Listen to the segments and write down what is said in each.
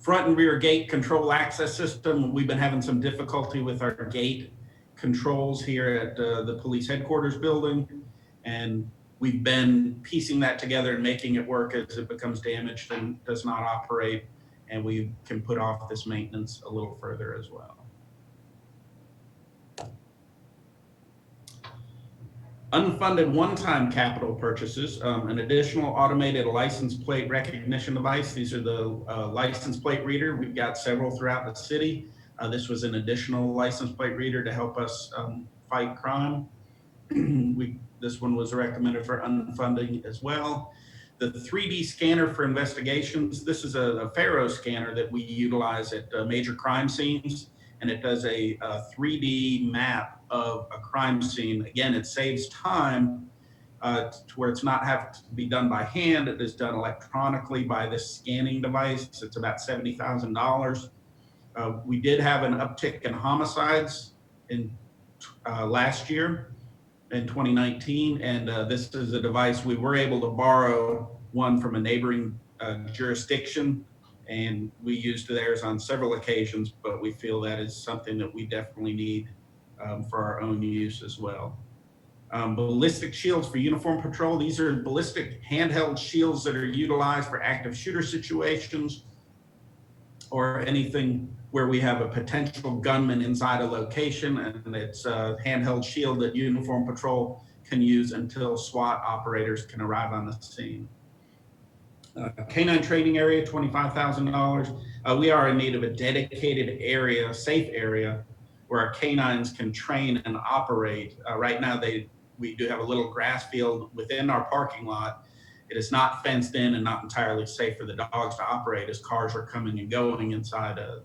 front and rear gate control access system. We've been having some difficulty with our gate controls here at the police headquarters building, and we've been piecing that together and making it work as it becomes damaged and does not operate, and we can put off this maintenance a little further as well. Unfunded one-time capital purchases, an additional automated license plate recognition device. These are the license plate reader. We've got several throughout the city. This was an additional license plate reader to help us fight crime. This one was recommended for unfunding as well. The 3D scanner for investigations. This is a Faro scanner that we utilize at major crime scenes, and it does a 3D map of a crime scene. Again, it saves time to where it's not having to be done by hand. It is done electronically by this scanning device. It's about $70,000. We did have an uptick in homicides in last year in 2019, and this is a device we were able to borrow one from a neighboring jurisdiction, and we used theirs on several occasions, but we feel that is something that we definitely need for our own use as well. Ballistic shields for uniform patrol. These are ballistic handheld shields that are utilized for active shooter situations or anything where we have a potential gunman inside a location, and it's a handheld shield that uniform patrol can use until SWAT operators can arrive on the scene. Canine training area, $25,000. We are in need of a dedicated area, safe area, where our canines can train and operate. Right now, we do have a little grass field within our parking lot. It is not fenced in and not entirely safe for the dogs to operate as cars are coming and going inside the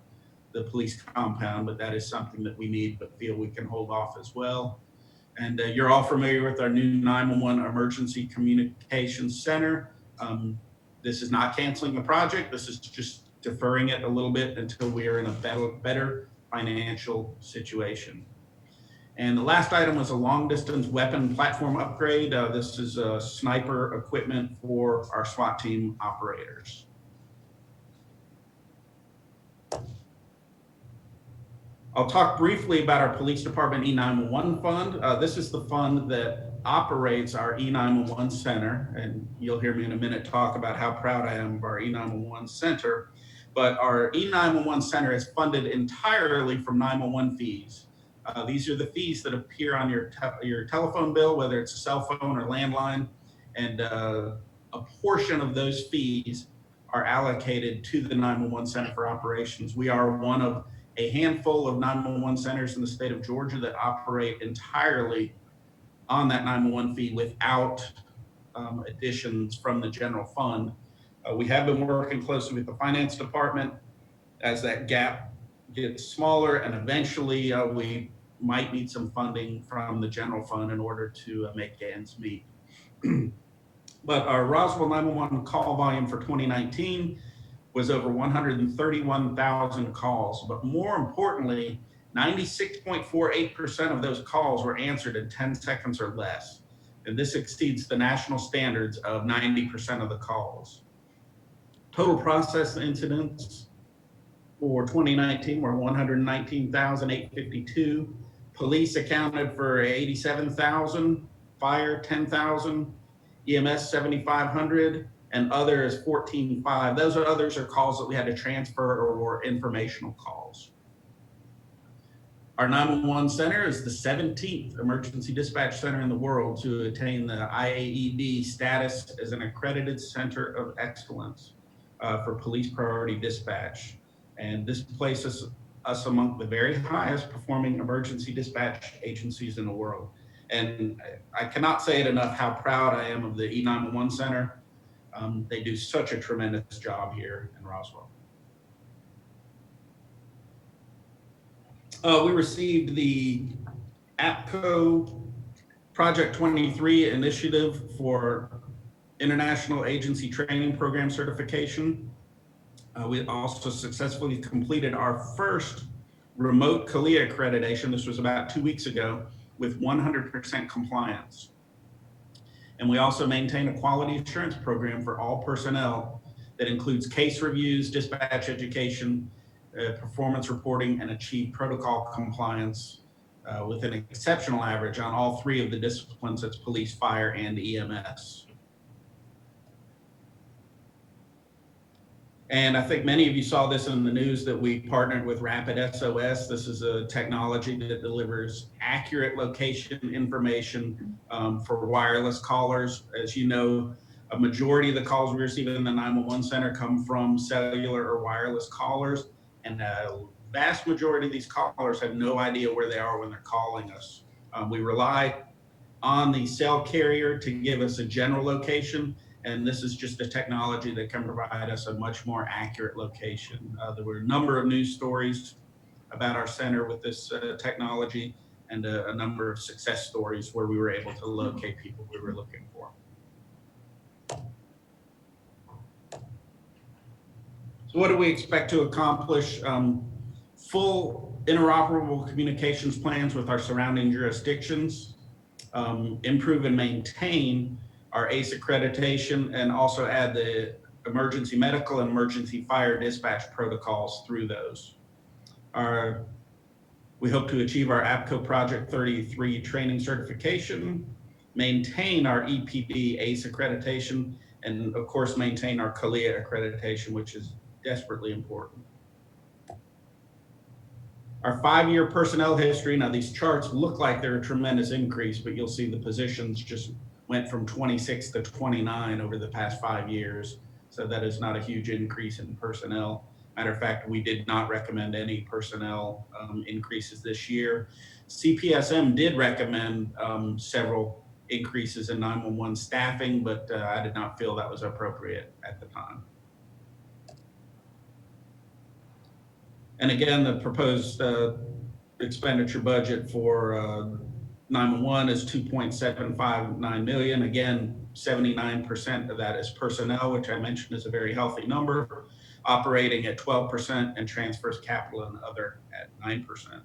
police compound, but that is something that we need, but feel we can hold off as well. And you're all familiar with our new 911 Emergency Communications Center. This is not canceling the project. This is just deferring it a little bit until we are in a better financial situation. And the last item was a long distance weapon platform upgrade. This is sniper equipment for our SWAT team operators. I'll talk briefly about our police department E911 fund. This is the fund that operates our E911 center, and you'll hear me in a minute talk about how proud I am of our E911 center. But our E911 center is funded entirely from 911 fees. These are the fees that appear on your telephone bill, whether it's a cell phone or landline, and a portion of those fees are allocated to the 911 Center for Operations. We are one of a handful of 911 centers in the state of Georgia that operate entirely on that 911 fee without additions from the general fund. We have been working closely with the finance department as that gap gets smaller, and eventually we might need some funding from the general fund in order to make ends meet. But our Roswell 911 call volume for 2019 was over 131,000 calls. But more importantly, 96.48% of those calls were answered in 10 seconds or less. And this exceeds the national standards of 90% of the calls. Total process incidents for 2019 were 119,852. Police accounted for 87,000, fire 10,000, EMS 7,500, and others 14,500. Those others are calls that we had to transfer or were informational calls. Our 911 center is the 17th emergency dispatch center in the world to attain the IAED status as an accredited center of excellence for police priority dispatch. And this places us among the very highest performing emergency dispatch agencies in the world. And I cannot say it enough how proud I am of the E911 Center. They do such a tremendous job here in Roswell. We received the APCO Project 23 initiative for International Agency Training Program certification. We also successfully completed our first remote CALIA accreditation. This was about 2 weeks ago with 100% compliance. And we also maintain a quality assurance program for all personnel that includes case reviews, dispatch education, performance reporting, and achieve protocol compliance with an exceptional average on all three of the disciplines: that's police, fire, and EMS. And I think many of you saw this in the news that we partnered with Rapid SOS. This is a technology that delivers accurate location information for wireless callers. As you know, a majority of the calls we receive in the 911 center come from cellular or wireless callers, and a vast majority of these callers have no idea where they are when they're calling us. We rely on the cell carrier to give us a general location, and this is just a technology that can provide us a much more accurate location. There were a number of news stories about our center with this technology, and a number of success stories where we were able to locate people we were looking for. So what do we expect to accomplish? Full interoperable communications plans with our surrounding jurisdictions, improve and maintain our ACE accreditation, and also add the emergency medical and emergency fire dispatch protocols through those. We hope to achieve our APCO Project 33 training certification, maintain our EPD ACE accreditation, and of course maintain our CALIA accreditation, which is desperately important. Our 5-year personnel history, now these charts look like they're a tremendous increase, but you'll see the positions just went from 26 to 29 over the past 5 years. So that is not a huge increase in personnel. Matter of fact, we did not recommend any personnel increases this year. CPSM did recommend several increases in 911 staffing, but I did not feel that was appropriate at the time. And again, the proposed expenditure budget for 911 is $2.759 million. Again, 79% of that is personnel, which I mentioned is a very healthy number, operating at 12%, and transfers capital and other at 9%.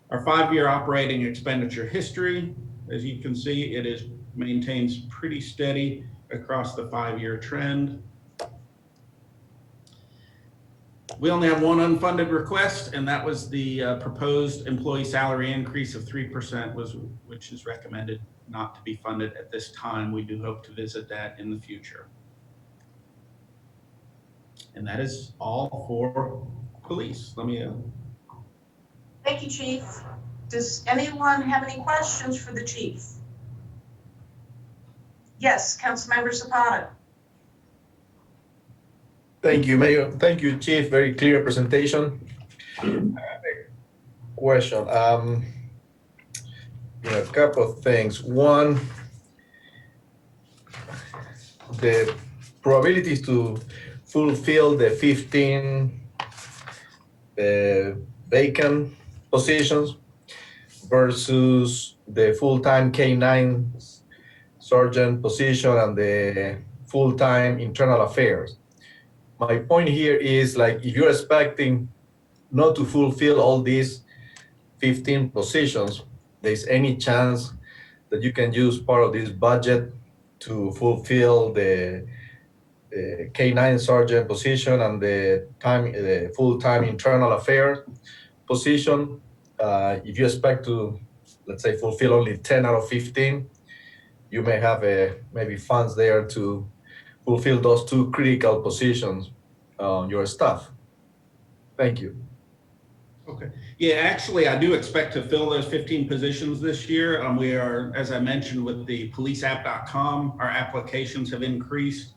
Our 5-year operating expenditure history, as you can see, maintains pretty steady across the 5-year trend. We only have one unfunded request, and that was the proposed employee salary increase of 3%, which is recommended not to be funded at this time. We do hope to visit that in the future. And that is all for police. Thank you, Chief. Does anyone have any questions for the chief? Yes, Councilmember Zapata. Thank you, Mayor. Thank you, Chief. Very clear presentation. Question. A couple of things. One, the probabilities to fulfill the 15 vacant positions versus the full-time K-9 sergeant position and the full-time internal affairs. My point here is, like, if you're expecting not to fulfill all these 15 positions, there's any chance that you can use part of this budget to fulfill the K-9 sergeant position and the full-time internal affairs position? If you expect to, let's say, fulfill only 10 out of 15, you may have maybe funds there to fulfill those 2 critical positions on your staff. Thank you. Okay. Yeah, actually, I do expect to fill those 15 positions this year. We are, as I mentioned, with the policeapp.com, our applications have increased.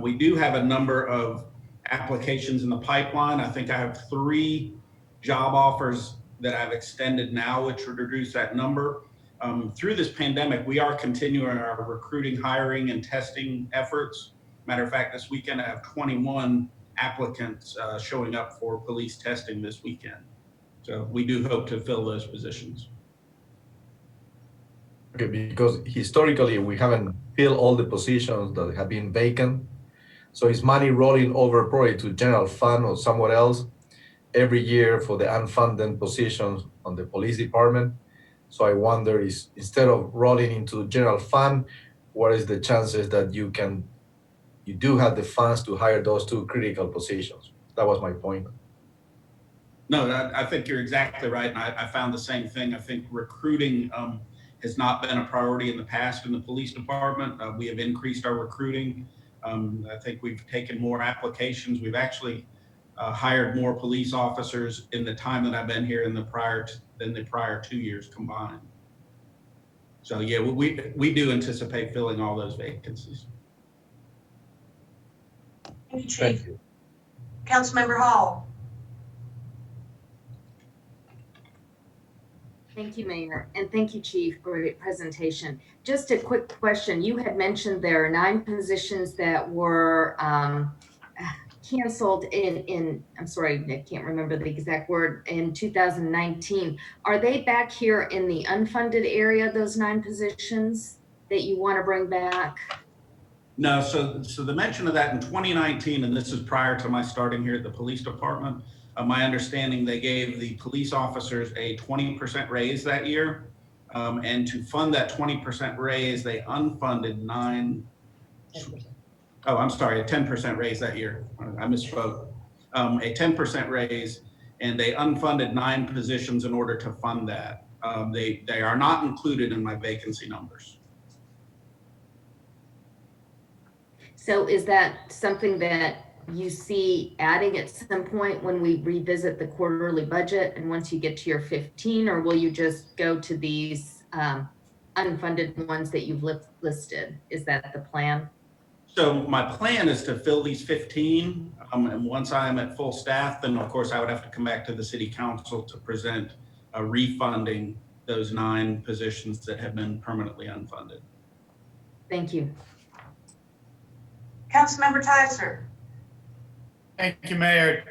We do have a number of applications in the pipeline. I think I have 3 job offers that I've extended now, which would reduce that number. Through this pandemic, we are continuing our recruiting, hiring, and testing efforts. Matter of fact, this weekend I have 21 applicants showing up for police testing this weekend. So we do hope to fill those positions. Okay, because historically we haven't filled all the positions that have been vacant. So is money rolling over probably to general fund or somewhere else every year for the unfunded positions on the police department? So I wonder, is instead of rolling into general fund, what is the chances that you can you do have the funds to hire those two critical positions. That was my point. No, I think you're exactly right. And I found the same thing. I think recruiting has not been a priority in the past in the police department. We have increased our recruiting. I think we've taken more applications. We've actually hired more police officers in the time that I've been here than the prior 2 years combined. So yeah, we do anticipate filling all those vacancies. Thank you, Chief. Thank you. Councilmember Hall. Thank you, Mayor, and thank you, Chief, for your presentation. Just a quick question. You had mentioned there are 9 positions that were canceled I'm sorry, I can't remember the exact word, in 2019. Are they back here in the unfunded area, those 9 positions that you want to bring back? No, so the mention of that in 2019, and this is prior to my starting here at the police department, my understanding, they gave the police officers a 20% raise that year. And to fund that 20% raise, they unfunded 9. 10%. Oh, I'm sorry, a 10% raise that year. I misspoke. A 10% raise, and they unfunded 9 positions in order to fund that. They are not included in my vacancy numbers. So is that something that you see adding at some point when we revisit the quarterly budget and once you get to your 15, or will you just go to these unfunded ones that you've listed? Is that the plan? So my plan is to fill these 15, and once I'm at full staff, then of course I would have to come back to the city council to present refunding those 9 positions that have been permanently unfunded. Thank you. Councilmember Tyser. Thank you, Mayor.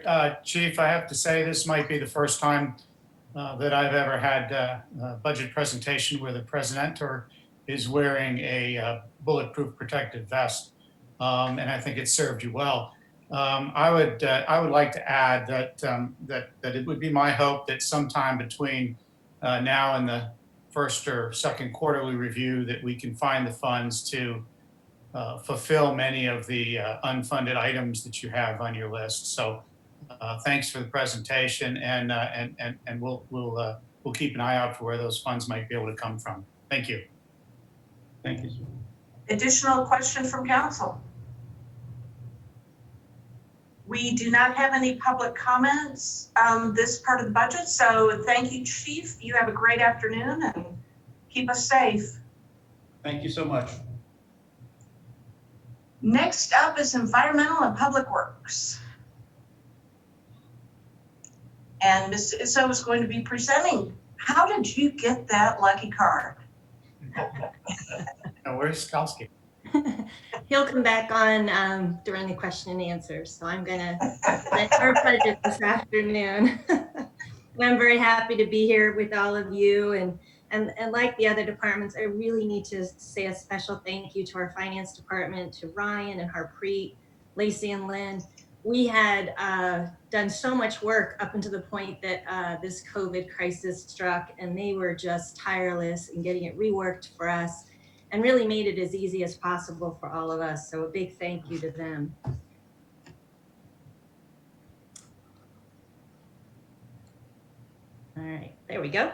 Chief, I have to say this might be the first time that I've ever had a budget presentation where the presenter is wearing a bulletproof protective vest, and I think it served you well. I would like to add that it would be my hope that sometime between now and the first or second quarterly review that we can find the funds to fulfill many of the unfunded items that you have on your list. So thanks for the presentation, and we'll keep an eye out for where those funds might be able to come from. Thank you. Thank you. Additional question from council. We do not have any public comments on this part of the budget, so thank you, Chief. You have a great afternoon and keep us safe. Thank you so much. Next up is Environmental and Public Works. And Ms. Isso is going to be presenting. How did you get that lucky card? Where's Skalski? He'll come back on during the question and answers. So I'm going to let our budget this afternoon. And I'm very happy to be here with all of you. And like the other departments, I really need to say a special thank you to our finance department, to Ryan and Harpreet, Lacey and Lynn. We had done so much work up until the point that this COVID crisis struck, and they were just tireless in getting it reworked for us and really made it as easy as possible for all of us. So a big thank you to them. All right, there we go.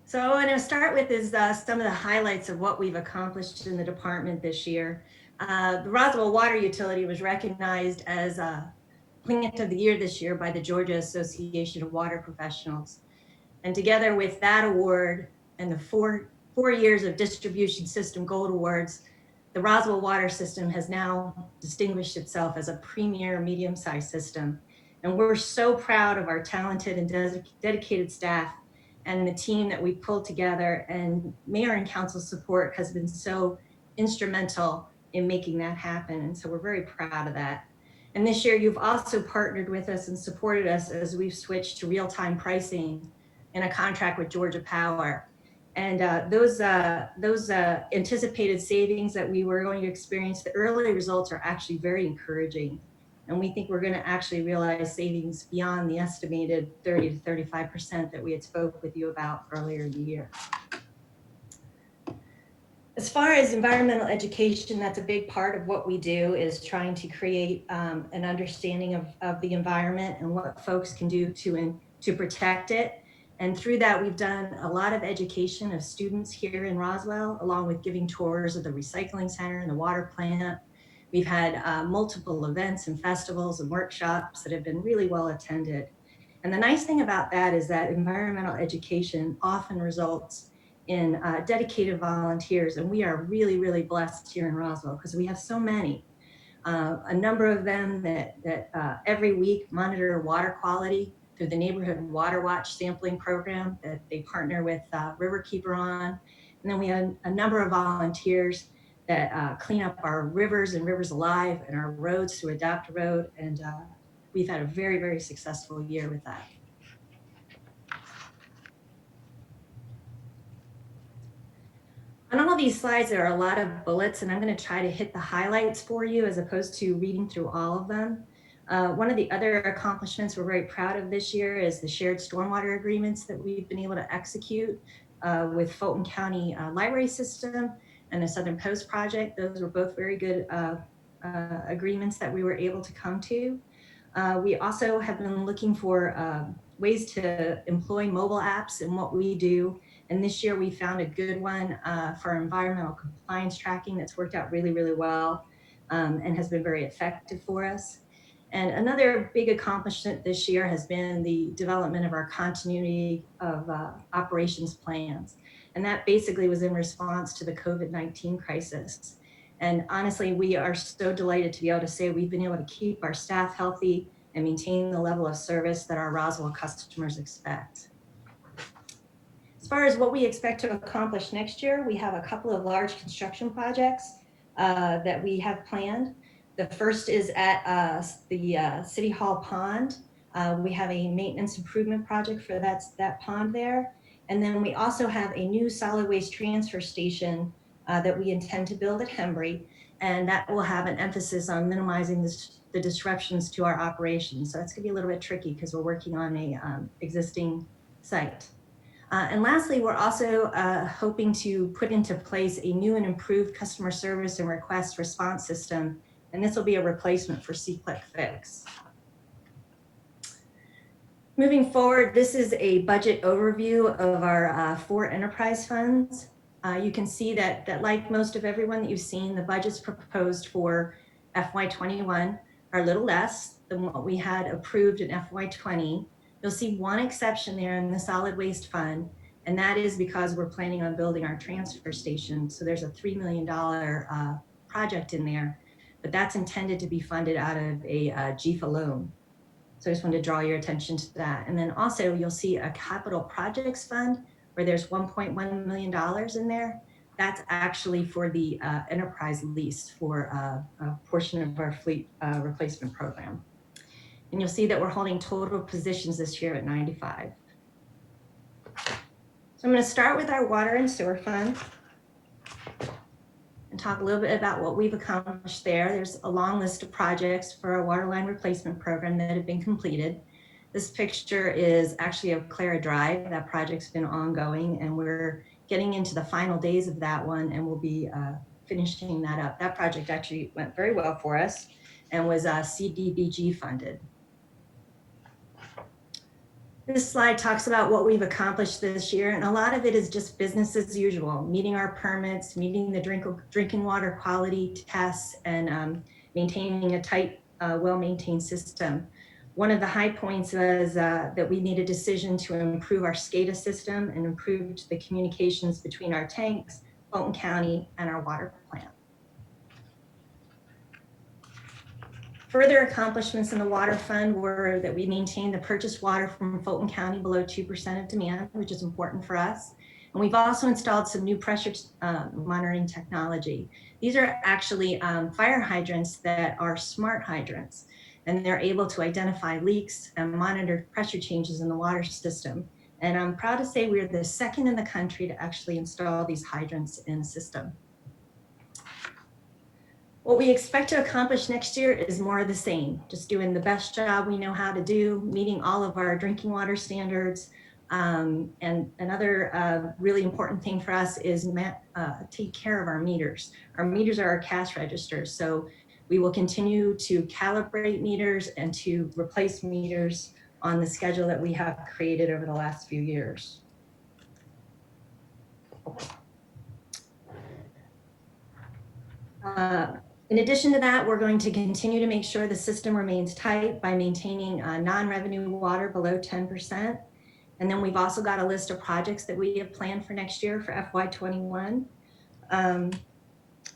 So what I'm going to start with is some of the highlights of what we've accomplished in the department this year. The Roswell Water Utility was recognized as Plant of the Year this year by the Georgia Association of Water Professionals. And together with that award and the four years of Distribution System Gold Awards, the Roswell Water System has now distinguished itself as a premier medium-sized system. And we're so proud of our talented and dedicated staff and the team that we pulled together, and mayor and council support has been so instrumental in making that happen. And so we're very proud of that. And this year you've also partnered with us and supported us as we've switched to real-time pricing in a contract with Georgia Power. And those anticipated savings that we were going to experience, the early results are actually very encouraging. And we think we're going to actually realize savings beyond the estimated 30 to 35% that we had spoke with you about earlier in the year. As far as environmental education, that's a big part of what we do, is trying to create an understanding of the environment and what folks can do to protect it. And through that, we've done a lot of education of students here in Roswell, along with giving tours of the recycling center and the water plant. We've had multiple events and festivals and workshops that have been really well attended. And the nice thing about that is that environmental education often results in dedicated volunteers. And we are really, really blessed here in Roswell because we have so many. A number of them that every week monitor water quality through the Neighborhood Water Watch sampling program that they partner with Riverkeeper on. And then we have a number of volunteers that clean up our rivers and Rivers Alive and our roads through Adopt a Road. And we've had a very, very successful year with that. On all these slides, there are a lot of bullets, and I'm going to try to hit the highlights for you as opposed to reading through all of them. One of the other accomplishments we're very proud of this year is the shared stormwater agreements that we've been able to execute with Fulton County Library System and the Southern Post Project. Those were both very good agreements that we were able to come to. We also have been looking for ways to employ mobile apps in what we do. And this year we found a good one for environmental compliance tracking that's worked out really, really well and has been very effective for us. And another big accomplishment this year has been the development of our continuity of operations plans. And that basically was in response to the COVID-19 crisis. And honestly, we are so delighted to be able to say we've been able to keep our staff healthy and maintain the level of service that our Roswell customers expect. As far as what we expect to accomplish next year, we have a couple of large construction projects that we have planned. The first is at the City Hall Pond. We have a maintenance improvement project for that pond there. And then we also have a new solid waste transfer station that we intend to build at Hembry, and that will have an emphasis on minimizing the disruptions to our operations. So that's gonna be a little bit tricky because we're working on a existing site. And lastly, we're also hoping to put into place a new and improved customer service and request response system, and this will be a replacement for C-Click Fix. Moving forward, this is a budget overview of our 4 enterprise funds. You can see that like most of everyone that you've seen, the budgets proposed for FY21 are a little less than what we had approved in FY20. You'll see one exception there in the solid waste fund, and that is because we're planning on building our transfer station. So there's a $3 million project in there, but that's intended to be funded out of a GFA loan. So I just wanted to draw your attention to that. And then also you'll see a capital projects fund where there's $1.1 million in there. That's actually for the enterprise lease for a portion of our fleet replacement program. And you'll see that we're holding total positions this year at 95. So I'm going to start with our water and sewer fund and talk a little bit about what we've accomplished there. There's a long list of projects for our water line replacement program that have been completed. This picture is actually of Clara Drive. That project's been ongoing, and we're getting into the final days of that one, and we'll be finishing that up. That project actually went very well for us and was CDBG funded. This slide talks about what we've accomplished this year, and a lot of it is just business as usual, meeting our permits, meeting the drinking water quality tests, and maintaining a tight, well-maintained system. One of the high points was that we made a decision to improve our SCADA system and improved the communications between our tanks, Fulton County, and our water plant. Further accomplishments in the water fund were that we maintained the purchased water from Fulton County below 2% of demand, which is important for us. And we've also installed some new pressure monitoring technology. These are actually fire hydrants that are smart hydrants, and they're able to identify leaks and monitor pressure changes in the water system. And I'm proud to say we're the second in the country to actually install these hydrants in the system. What we expect to accomplish next year is more of the same, just doing the best job we know how to do, meeting all of our drinking water standards, And another really important thing for us is take care of our meters. Our meters are our cash registers. So we will continue to calibrate meters and to replace meters on the schedule that we have created over the last few years. In addition to that, we're going to continue to make sure the system remains tight by maintaining non-revenue water below 10%. And then we've also got a list of projects that we have planned for next year for FY21.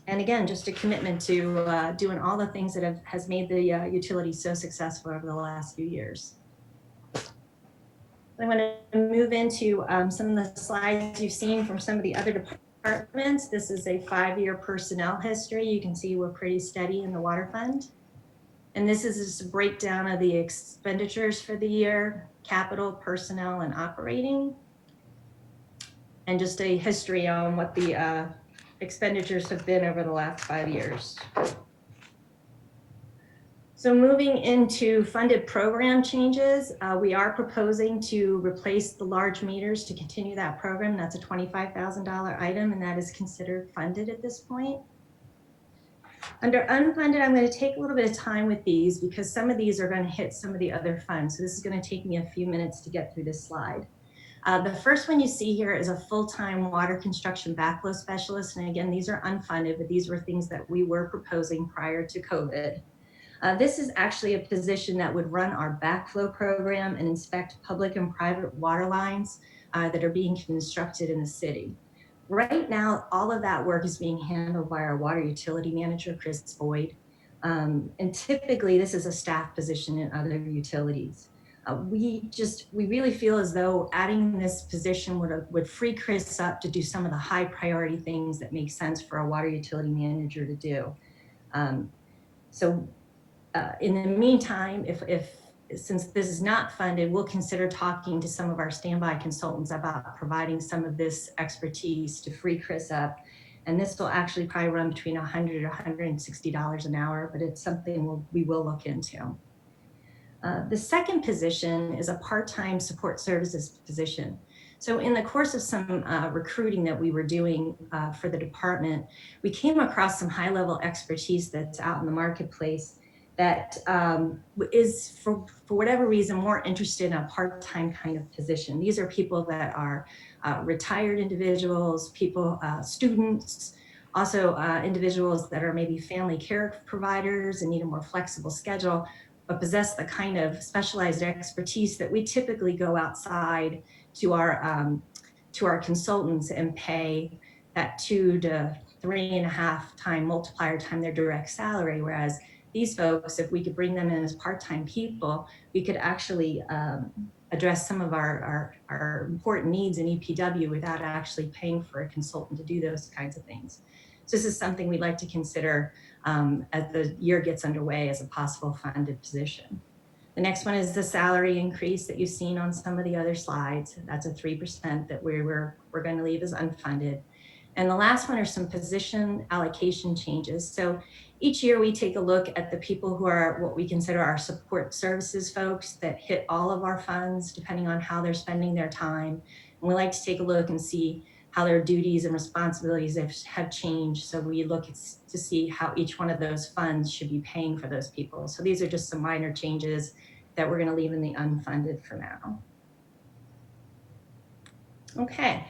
And again, just a commitment to doing all the things that has made the utility so successful over the last few years. I'm going to move into some of the slides you've seen from some of the other departments. This is a 5-year personnel history. You can see we're pretty steady in the water fund. And this is just a breakdown of the expenditures for the year, capital, personnel, and operating. And just a history on what the expenditures have been over the last 5 years. So moving into funded program changes, we are proposing to replace the large meters to continue that program. That's a $25,000 item, and that is considered funded at this point. Under unfunded, I'm going to take a little bit of time with these because some of these are going to hit some of the other funds. So this is going to take me a few minutes to get through this slide. The first one you see here is a full-time water construction backflow specialist. And again, these are unfunded, but these were things that we were proposing prior to COVID. This is actually a position that would run our backflow program and inspect public and private water lines that are being constructed in the city. Right now, all of that work is being handled by our water utility manager, Chris Boyd. And typically this is a staff position in other utilities. We really feel as though adding this position would free Chris up to do some of the high priority things that make sense for a water utility manager to do. In the meantime, since this is not funded, we'll consider talking to some of our standby consultants about providing some of this expertise to free Chris up. And this will actually probably run between $100 to $160 an hour, but it's something we will look into. The second position is a part-time support services position. So in the course of some recruiting that we were doing for the department, we came across some high-level expertise that's out in the marketplace that is, for whatever reason, more interested in a part-time kind of position. These are people that are retired individuals, students, also individuals that are maybe family care providers and need a more flexible schedule, but possess the kind of specialized expertise that we typically go outside to our consultants and pay that 2 to 3.5 time multiplier time their direct salary, whereas these folks, if we could bring them in as part-time people, we could actually address some of our important needs in EPW without actually paying for a consultant to do those kinds of things. So this is something we'd like to consider as the year gets underway as a possible funded position. The next one is the salary increase that you've seen on some of the other slides. That's a 3% that we're going to leave as unfunded. And the last one are some position allocation changes. So each year we take a look at the people who are what we consider our support services folks that hit all of our funds, depending on how they're spending their time. And we like to take a look and see how their duties and responsibilities have changed. So we look to see how each one of those funds should be paying for those people. So these are just some minor changes that we're going to leave in the unfunded for now. Okay,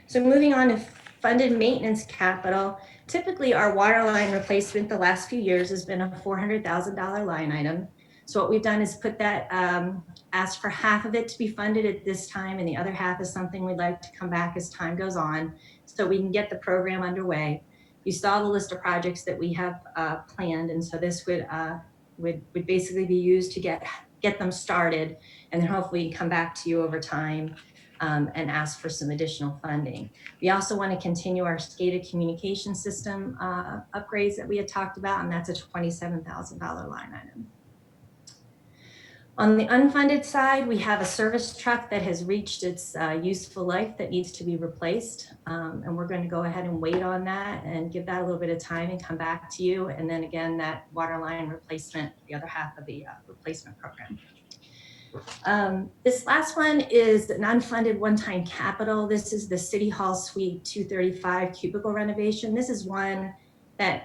so moving on to funded maintenance capital. Typically our water line replacement the last few years has been a $400,000 line item. So what we've done is put that, asked for half of it to be funded at this time, and the other half is something we'd like to come back as time goes on so we can get the program underway. You saw the list of projects that we have planned, and so this would basically be used to get them started, and then hopefully come back to you over time and ask for some additional funding. We also want to continue our SCADA communication system upgrades that we had talked about, and that's a $27,000 line item. On the unfunded side, we have a service truck that has reached its useful life that needs to be replaced. And we're going to go ahead and wait on that and give that a little bit of time and come back to you. And then again, that water line replacement, the other half of the replacement program. This last one is an unfunded one-time capital. This is the City Hall Suite 235 cubicle renovation. This is one that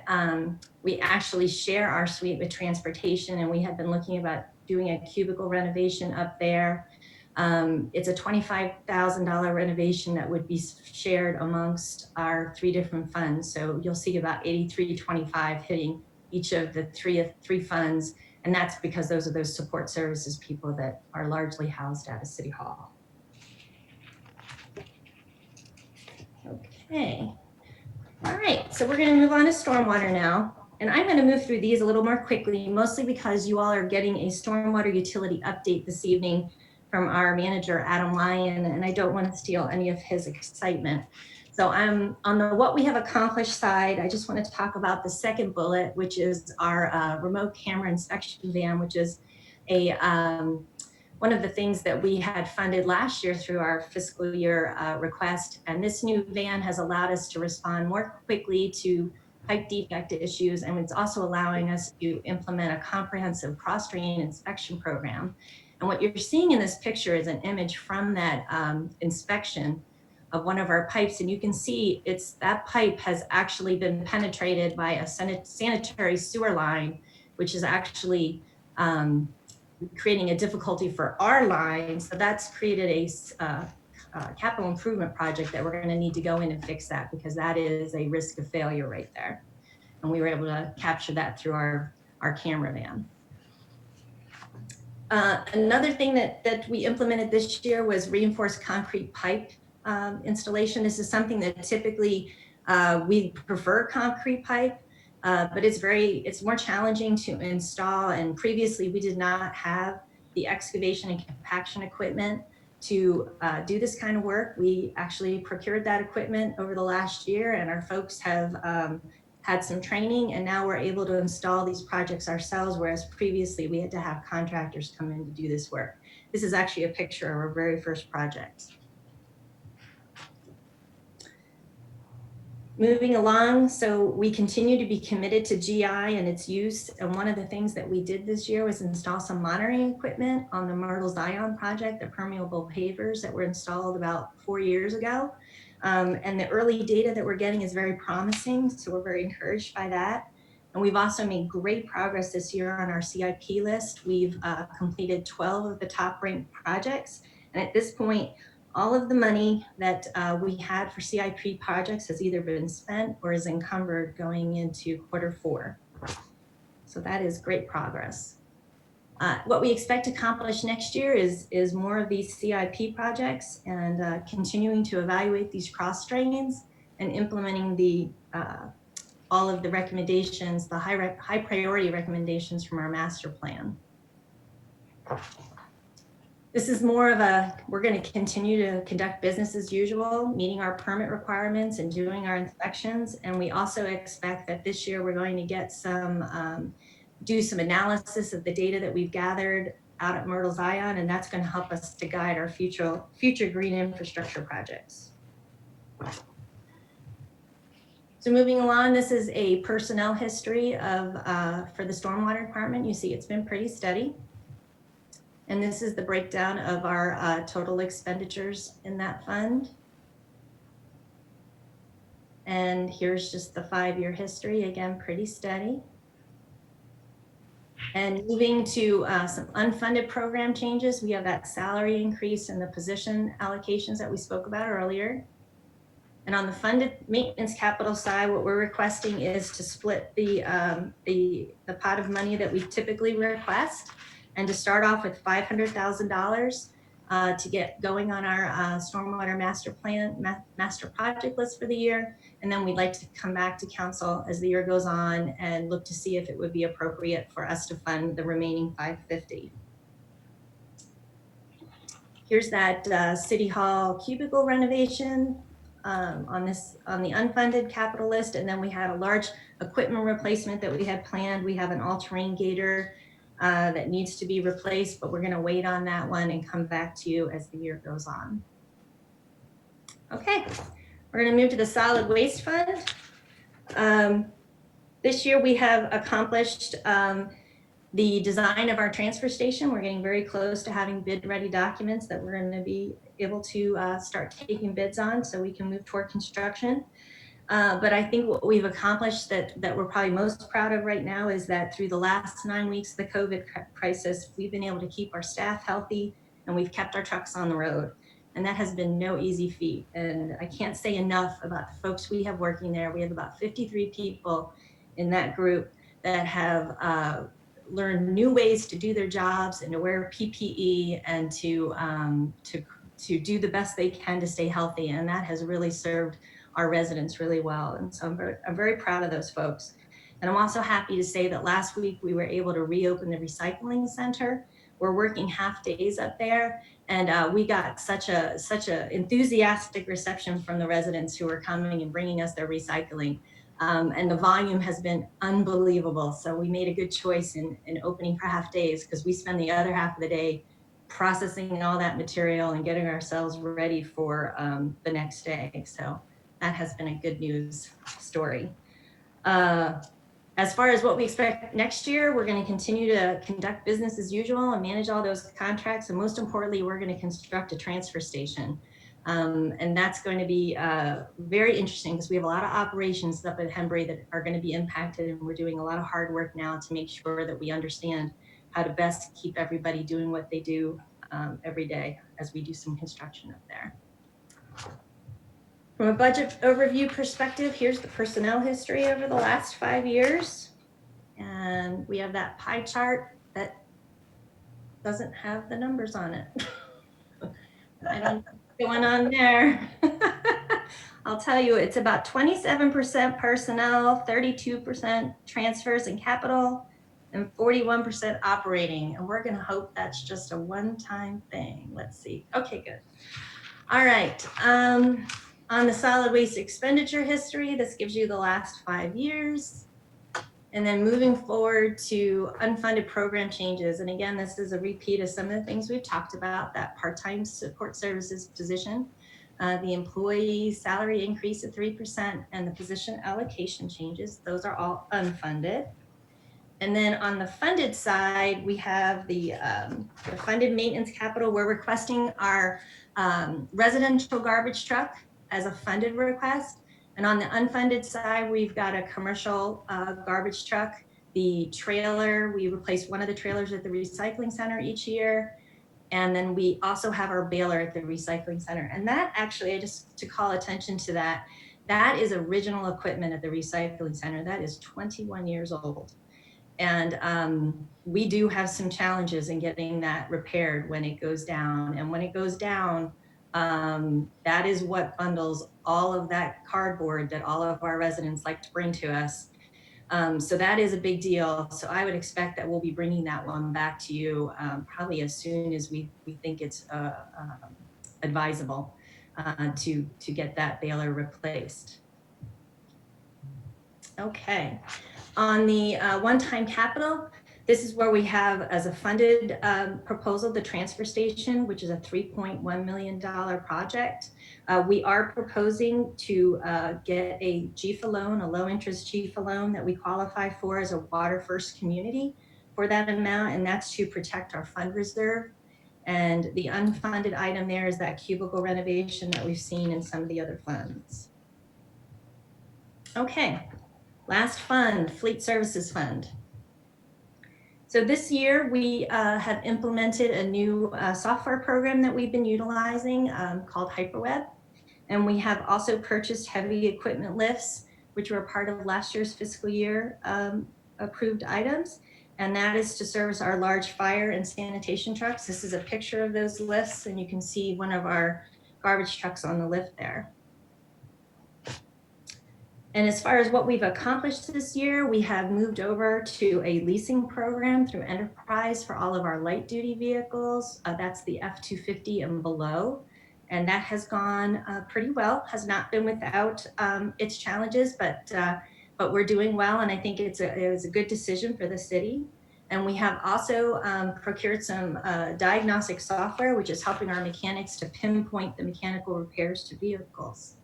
we actually share our suite with transportation, and we have been looking about doing a cubicle renovation up there. It's a $25,000 renovation that would be shared amongst our 3 different funds. So you'll see about 8325 hitting each of the three funds. And that's because those are those support services people that are largely housed at a City Hall. Okay. All right, so we're going to move on to stormwater now. And I'm going to move through these a little more quickly, mostly because you all are getting a stormwater utility update this evening from our manager, Adam Lyon, and I don't want to steal any of his excitement. So I'm on the what we have accomplished side. I just want to talk about the second bullet, which is our remote camera inspection van, which is a one of the things that we had funded last year through our fiscal year request. And this new van has allowed us to respond more quickly to pipe defect issues. And it's also allowing us to implement a comprehensive cross-drain inspection program. And what you're seeing in this picture is an image from that inspection of one of our pipes. And you can see that pipe has actually been penetrated by a sanitary sewer line, which is actually creating a difficulty for our line. So that's created a capital improvement project that we're going to need to go in and fix that, because that is a risk of failure right there. And we were able to capture that through our camera van. Another thing that we implemented this year was reinforced concrete pipe installation. This is something that typically we prefer concrete pipe, but it's more challenging to install. And previously we did not have the excavation and compaction equipment to do this kind of work. We actually procured that equipment over the last year, and our folks have had some training, and now we're able to install these projects ourselves, whereas previously we had to have contractors come in to do this work. This is actually a picture of our very first project. Moving along, so we continue to be committed to GI and its use, and one of the things that we did this year was install some monitoring equipment on the Myrtle Zion project, the permeable pavers that were installed about 4 years ago. And the early data that we're getting is very promising, so we're very encouraged by that. And we've also made great progress this year on our CIP list. We've completed 12 of the top ranked projects, and at this point, all of the money that we had for CIP projects has either been spent or is encumbered going into Q4. So that is great progress. What we expect to accomplish next year is more of these CIP projects, and continuing to evaluate these cross drains and implementing all of the recommendations, the high priority recommendations from our master plan. This is more of we're going to continue to conduct business as usual, meeting our permit requirements and doing our inspections. And we also expect that this year we're going to get do some analysis of the data that we've gathered out at Myrtle Zion, and that's going to help us to guide our future green infrastructure projects. So moving along, this is a personnel history for the Stormwater Department. You see it's been pretty steady. And this is the breakdown of our total expenditures in that fund. And here's just the 5-year history, again, pretty steady. And moving to some unfunded program changes, we have that salary increase and the position allocations that we spoke about earlier. And on the funded maintenance capital side, what we're requesting is to split the pot of money that we typically request, and to start off with $500,000 to get going on our stormwater master project list for the year. And then we'd like to come back to council as the year goes on and look to see if it would be appropriate for us to fund the remaining $550,000. Here's that City Hall cubicle renovation on the unfunded capital list. And then we had a large equipment replacement that we had planned. We have an all-terrain gator that needs to be replaced, but we're going to wait on that one and come back to you as the year goes on. Okay, we're going to move to the solid waste fund. This year we have accomplished The design of our transfer station, we're getting very close to having bid-ready documents that we're going to be able to start taking bids on so we can move toward construction. But I think what we've accomplished that we're probably most proud of right now is that through the last 9 weeks of the COVID crisis, we've been able to keep our staff healthy and we've kept our trucks on the road. And that has been no easy feat. And I can't say enough about the folks we have working there. We have about 53 people in that group that have learned new ways to do their jobs and to wear PPE and to do the best they can to stay healthy. And that has really served our residents really well. And so I'm very proud of those folks. And I'm also happy to say that last week we were able to reopen the recycling center. We're working half days up there, and we got such a enthusiastic reception from the residents who are coming and bringing us their recycling. And the volume has been unbelievable. So we made a good choice in opening for half days because we spend the other half of the day processing all that material and getting ourselves ready for the next day. So that has been a good news story. As far as what we expect next year, we're going to continue to conduct business as usual and manage all those contracts. And most importantly, we're going to construct a transfer station. And that's going to be very interesting because we have a lot of operations up at Hembray that are going to be impacted. And we're doing a lot of hard work now to make sure that we understand how to best keep everybody doing what they do every day as we do some construction up there. From a budget overview perspective, here's the personnel history over the last 5 years. And we have that pie chart that doesn't have the numbers on it. I don't know what's going on there. I'll tell you, it's about 27% personnel, 32% transfers and capital, and 41% operating. And we're gonna hope that's just a one-time thing. Let's see. Okay, good. All right. On the solid waste expenditure history, this gives you the last 5 years. And then moving forward to unfunded program changes. And again, this is a repeat of some of the things we've talked about, that part-time support services position, the employee salary increase of 3%, and the position allocation changes. Those are all unfunded. And then on the funded side, we have the funded maintenance capital. We're requesting our residential garbage truck as a funded request. And on the unfunded side, we've got a commercial garbage truck. The trailer, we replace one of the trailers at the recycling center each year. And then we also have our baler at the recycling center. And that actually, just to call attention to that, that is original equipment at the recycling center. That is 21 years old. And we do have some challenges in getting that repaired when it goes down. And when it goes down, that is what bundles all of that cardboard that all of our residents like to bring to us. So that is a big deal. So I would expect that we'll be bringing that one back to you probably as soon as we think it's advisable to get that baler replaced. Okay. On the one-time capital, this is where we have as a funded proposal, the transfer station, which is a $3.1 million project. We are proposing to get a GFA loan, a low interest GFA loan that we qualify for as a water first community for that amount, and that's to protect our fund reserve. And the unfunded item there is that cubicle renovation that we've seen in some of the other funds. Okay. Last fund, Fleet Services Fund. So this year we have implemented a new software program that we've been utilizing called Hyperweb. And we have also purchased heavy equipment lifts, which were part of last year's fiscal year approved items. And that is to service our large fire and sanitation trucks. This is a picture of those lifts, and you can see one of our garbage trucks on the lift there. And as far as what we've accomplished this year, we have moved over to a leasing program through Enterprise for all of our light duty vehicles. That's the F-250 and below. And that has gone pretty well, has not been without its challenges, but we're doing well. And I think it was a good decision for the city. And we have also procured some diagnostic software, which is helping our mechanics to pinpoint the mechanical repairs to vehicles.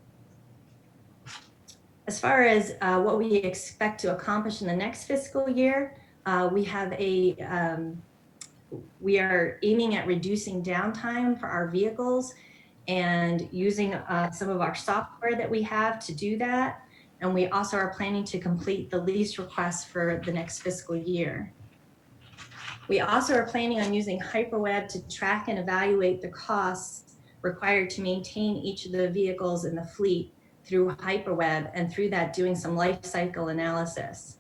As far as what we expect to accomplish in the next fiscal year, We are aiming at reducing downtime for our vehicles and using some of our software that we have to do that. And we also are planning to complete the lease request for the next fiscal year. We also are planning on using Hyperweb to track and evaluate the costs required to maintain each of the vehicles in the fleet through Hyperweb, and through that doing some life cycle analysis.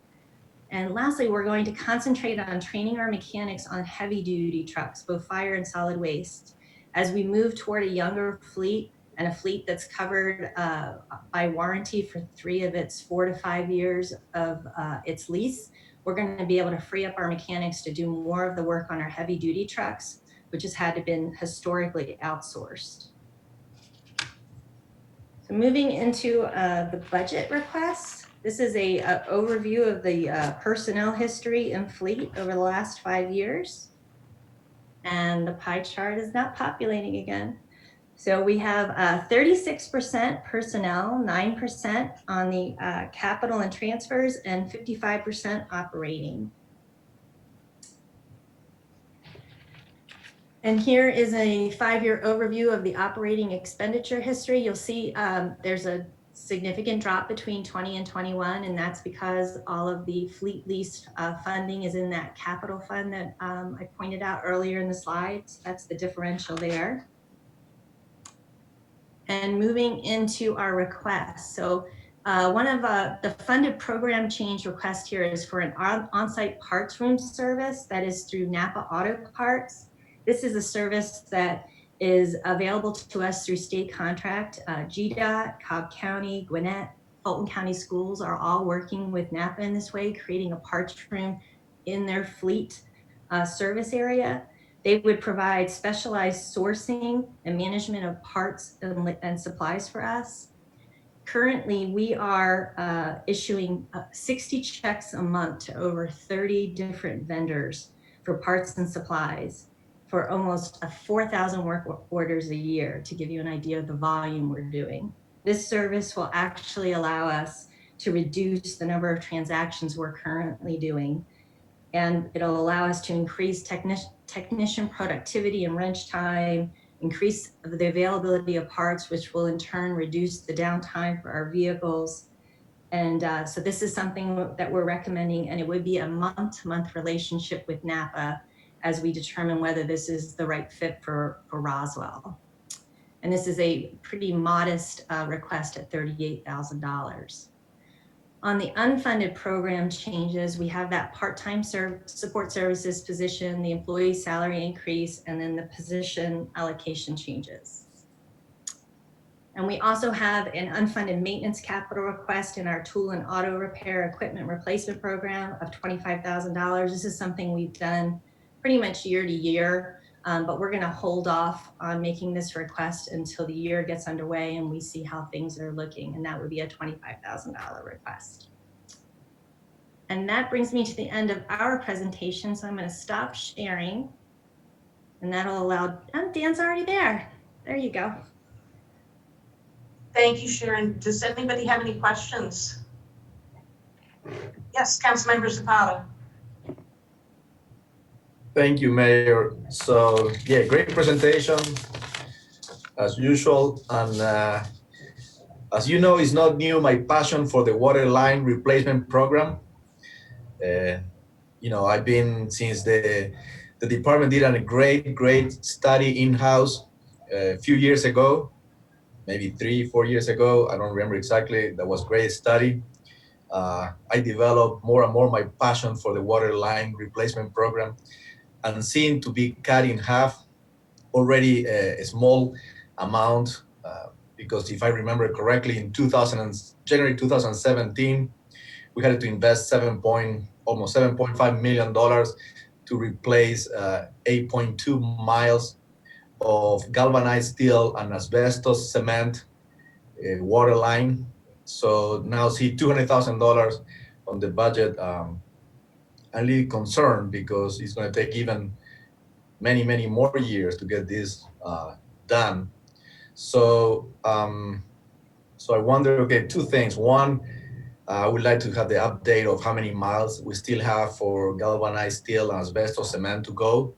And lastly, we're going to concentrate on training our mechanics on heavy duty trucks, both fire and solid waste. As we move toward a younger fleet and a fleet that's covered by warranty for 3 of its 4 to 5 years of its lease, we're going to be able to free up our mechanics to do more of the work on our heavy duty trucks, which has had to been historically outsourced. So moving into the budget requests, this is a overview of the personnel history and fleet over the last 5 years. And the pie chart is not populating again. So we have 36% personnel, 9% on the capital and transfers, and 55% operating. And here is a 5-year overview of the operating expenditure history. You'll see there's a significant drop between 20 and 21, and that's because all of the fleet lease funding is in that capital fund that I pointed out earlier in the slides. That's the differential there. And moving into our requests. So one of the funded program change request here is for an on-site parts room service that is through Napa Auto Parts. This is a service that is available to us through state contract. GDOT, Cobb County, Gwinnett, Fulton County Schools are all working with Napa in this way, creating a parts room in their fleet service area. They would provide specialized sourcing and management of parts and supplies for us. Currently, we are issuing 60 checks a month to over 30 different vendors for parts and supplies for almost 4,000 work orders a year, to give you an idea of the volume we're doing. This service will actually allow us to reduce the number of transactions we're currently doing, and it'll allow us to increase technician productivity and wrench time, increase the availability of parts, which will in turn reduce the downtime for our vehicles. And so this is something that we're recommending, and it would be a month-to-month relationship with Napa as we determine whether this is the right fit for Roswell. And this is a pretty modest request at $38,000. On the unfunded program changes, we have that part-time support services position, the employee salary increase, and then the position allocation changes. And we also have an unfunded maintenance capital request in our tool and auto repair equipment replacement program of $25,000. This is something we've done pretty much year to year, but we're gonna hold off on making this request until the year gets underway and we see how things are looking, and that would be a $25,000 request. And that brings me to the end of our presentation, so I'm gonna stop sharing, and that'll allow, Dan's already there. There you go. Thank you, Sharon. Does anybody have any questions? Yes, Councilmember Zapata. Thank you, Mayor. So yeah, great presentation as usual. And as you know, it's not new, my passion for the water line replacement program. You know, I've been since the department did a great study in-house a few years ago, maybe 3-4 years ago. I don't remember exactly. That was a great study. I developed more and more my passion for the water line replacement program, and seemed to be cut in half already a small amount, because if I remember correctly, in January 2017, we had to invest almost $7.5 million to replace 8.2 miles of galvanized steel and asbestos cement water line. So now see $200,000 on the budget. I'm really concerned because it's going to take even many more years to get this done. So so I wonder, okay, two things. One, I would like to have the update of how many miles we still have for galvanized steel and asbestos cement to go.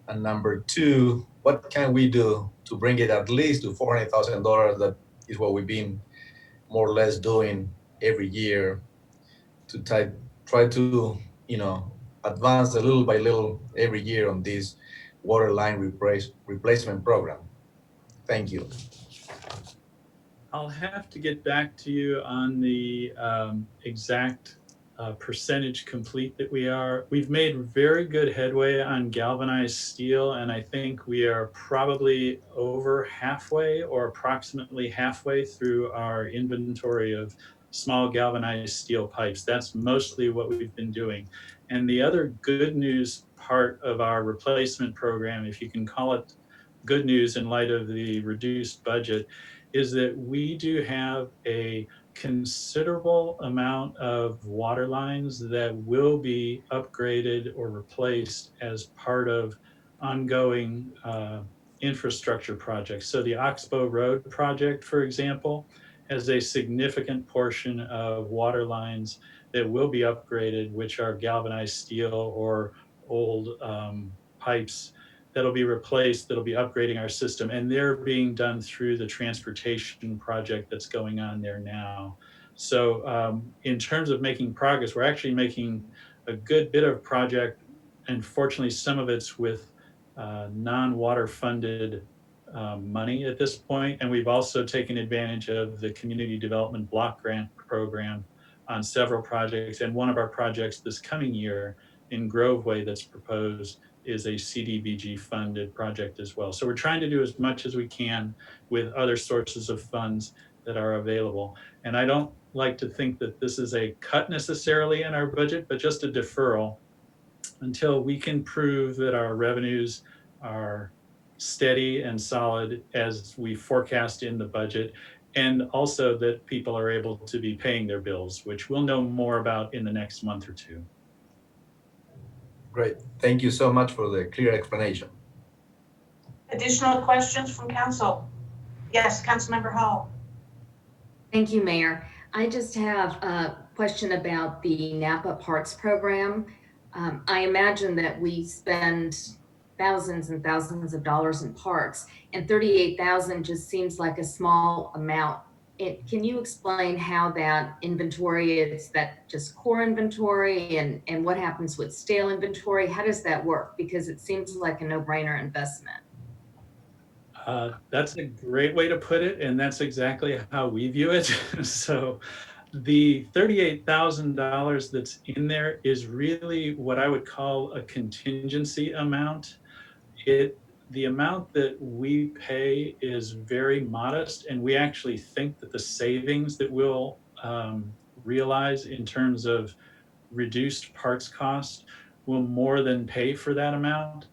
And number two, what can we do to bring it at least to $400,000? That is what we've been more or less doing every year to try to, advance a little by little every year on this water line replacement program. Thank you. I'll have to get back to you on the exact percentage complete that we are. We've made very good headway on galvanized steel, and I think we are probably over halfway or approximately halfway through our inventory of small galvanized steel pipes. That's mostly what we've been doing. And the other good news part of our replacement program, if you can call it good news in light of the reduced budget, is that we do have a considerable amount of water lines that will be upgraded or replaced as part of ongoing infrastructure projects. So the Oxbow Road project, for example, has a significant portion of water lines that will be upgraded, which are galvanized steel or old pipes that'll be replaced, that'll be upgrading our system, and they're being done through the transportation project that's going on there now. So in terms of making progress, we're actually making a good bit of project, and fortunately some of it's with non-water funded money at this point. And we've also taken advantage of the Community Development Block Grant Program on several projects. And one of our projects this coming year in Groveway that's proposed is a CDBG funded project as well. So we're trying to do as much as we can with other sources of funds that are available. And I don't like to think that this is a cut necessarily in our budget, but just a deferral until we can prove that our revenues are steady and solid as we forecast in the budget, and also that people are able to be paying their bills, which we'll know more about in the next month or two. Great. Thank you so much for the clear explanation. Additional questions from council? Yes, Councilmember Hall. Thank you, Mayor. I just have a question about the Napa Parts Program. I imagine that we spend thousands and thousands of dollars in parts, and 38,000 just seems like a small amount. Can you explain how that inventory is, that just core inventory, and what happens with stale inventory? How does that work? Because it seems like a no-brainer investment. That's a great way to put it, and that's exactly how we view it. So the $38,000 that's in there is really what I would call a contingency amount. The amount that we pay is very modest, and we actually think that the savings that we'll realize in terms of reduced parts cost will more than pay for that amount.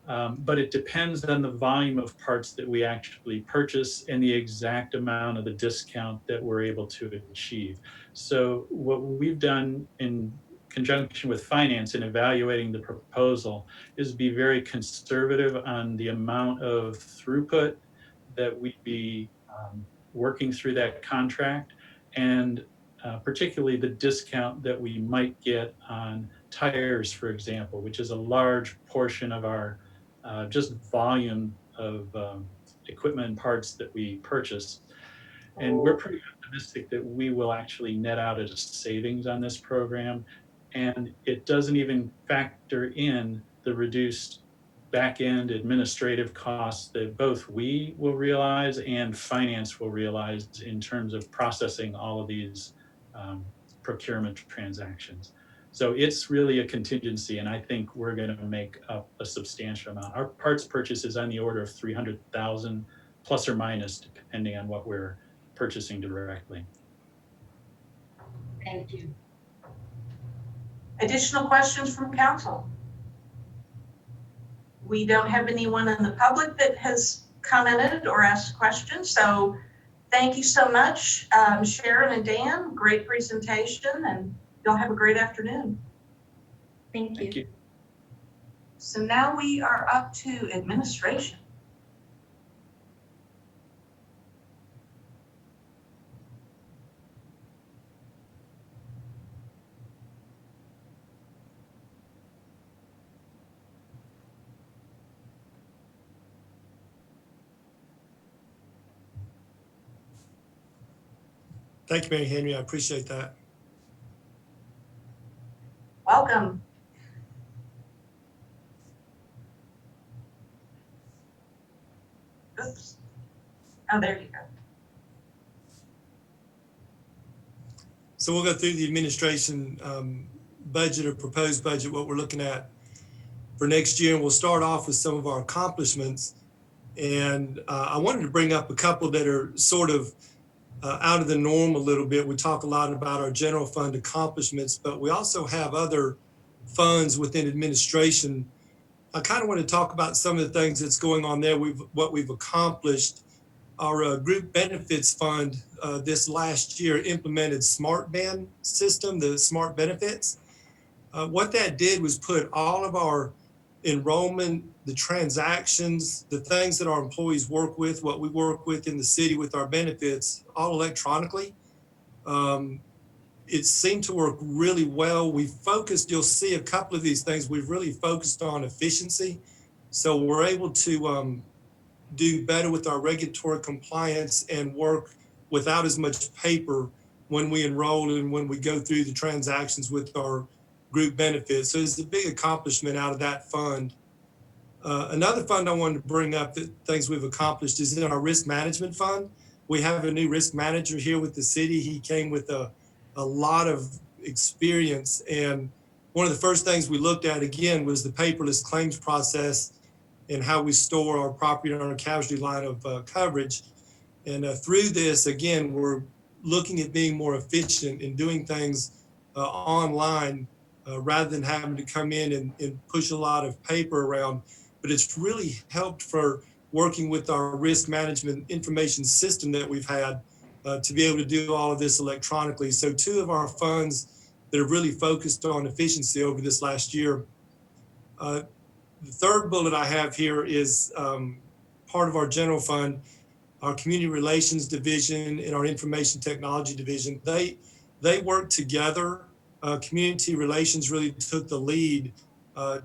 But it depends on the volume of parts that we actually purchase and the exact amount of the discount that we're able to achieve. So what we've done in conjunction with finance in evaluating the proposal is be very conservative on the amount of throughput that we'd be working through that contract, and particularly the discount that we might get on tires, for example, which is a large portion of our just volume of equipment and parts that we purchase. And we're pretty optimistic that we will actually net out as a savings on this program. And it doesn't even factor in the reduced back-end administrative costs that both we will realize and finance will realize in terms of processing all of these procurement transactions. So it's really a contingency, and I think we're going to make up a substantial amount. Our parts purchase is on the order of 300,000 plus or minus, depending on what we're purchasing directly. Thank you. Additional questions from council? We don't have anyone in the public that has commented or asked questions, so thank you so much, Sharon and Dan. Great presentation, and y'all have a great afternoon. Thank you. Thank you. So now we are up to administration. Thank you, Mary Henry. I appreciate that. Welcome. Oops. Oh, there you go. So we'll go through the administration budget or proposed budget, what we're looking at for next year. And we'll start off with some of our accomplishments. And I wanted to bring up a couple that are sort of out of the norm a little bit. We talk a lot about our general fund accomplishments, but we also have other funds within administration. I kind of want to talk about some of the things that's going on there. What we've accomplished. Our group benefits fund this last year implemented Smart Ben system, the Smart Benefits. What that did was put all of our enrollment, the transactions, the things that our employees work with, what we work with in the city with our benefits, all electronically. It seemed to work really well. We focused, you'll see a couple of these things, we've really focused on efficiency. So we're able to do better with our regulatory compliance and work without as much paper when we enroll and when we go through the transactions with our group benefits. So it's a big accomplishment out of that fund. Another fund I wanted to bring up that things we've accomplished is in our risk management fund. We have a new risk manager here with the city. He came with a lot of experience. And one of the first things we looked at again was the paperless claims process and how we store our property and our casualty line of coverage. And through this, again, we're looking at being more efficient in doing things online rather than having to come in and push a lot of paper around. But it's really helped for working with our risk management information system that we've had to be able to do all of this electronically. So two of our funds that are really focused on efficiency over this last year. The third bullet I have here is part of our general fund, our community relations division and our information technology division. They work together. Community relations really took the lead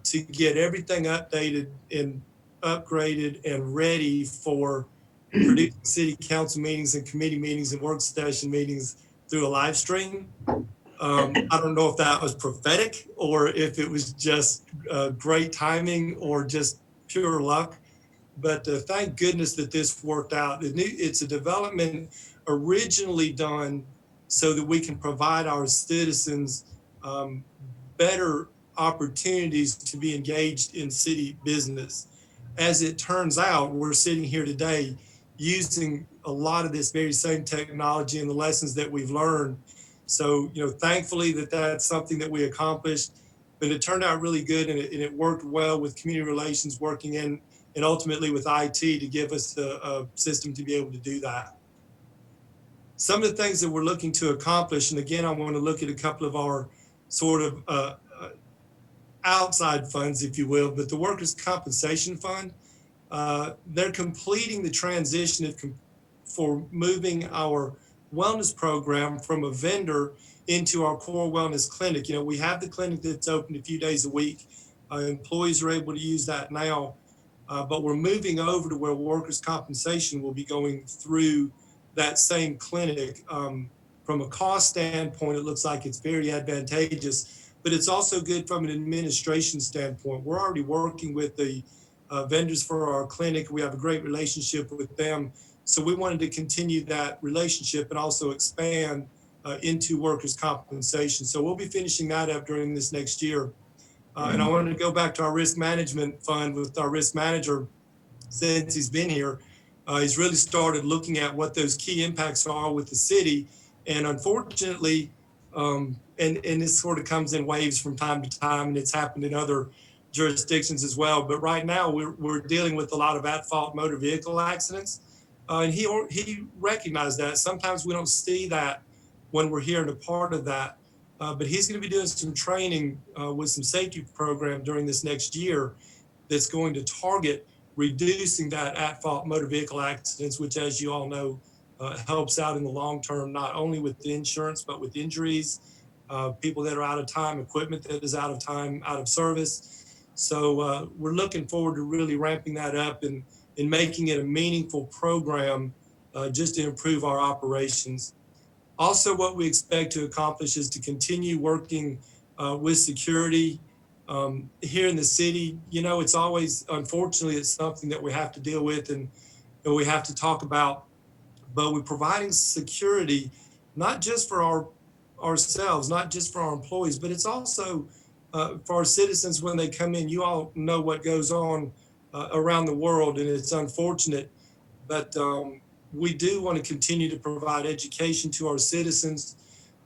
to get everything updated and upgraded and ready for producing city council meetings and committee meetings and work session meetings through a live stream. I don't know if that was prophetic or if it was just great timing or just pure luck, but thank goodness that this worked out. It's a development originally done so that we can provide our citizens better opportunities to be engaged in city business. As it turns out, we're sitting here today using a lot of this very same technology and the lessons that we've learned. So, thankfully that's something that we accomplished, but it turned out really good and it worked well with community relations working in and ultimately with IT to give us a system to be able to do that. Some of the things that we're looking to accomplish, and again, I want to look at a couple of our sort of outside funds, if you will, but the workers' compensation fund, they're completing the transition for moving our wellness program from a vendor into our core wellness clinic. We have the clinic that's open a few days a week. Employees are able to use that now, but we're moving over to where workers' compensation will be going through that same clinic. From a cost standpoint, it looks like it's very advantageous, but it's also good from an administration standpoint. We're already working with the vendors for our clinic. We have a great relationship with them. So we wanted to continue that relationship and also expand into workers' compensation. So we'll be finishing that up during this next year. And I wanted to go back to our risk management fund with our risk manager. Since he's been here, he's really started looking at what those key impacts are with the city. And unfortunately, and this sort of comes in waves from time to time, and it's happened in other jurisdictions as well. But right now, we're dealing with a lot of at-fault motor vehicle accidents. And he recognized that. Sometimes we don't see that when we're hearing a part of that. But he's going to be doing some training with some safety program during this next year that's going to target reducing that at-fault motor vehicle accidents, which, as you all know, helps out in the long term, not only with the insurance, but with injuries, people that are out of time, equipment that is out of time, out of service. So we're looking forward to really ramping that up and making it a meaningful program just to improve our operations. Also, what we expect to accomplish is to continue working with security here in the city. You know, it's always, unfortunately, it's something that we have to deal with and we have to talk about, but we're providing security, not just for ourselves, not just for our employees, but it's also for our citizens when they come in. You all know what goes on around the world, and it's unfortunate, but we do want to continue to provide education to our citizens,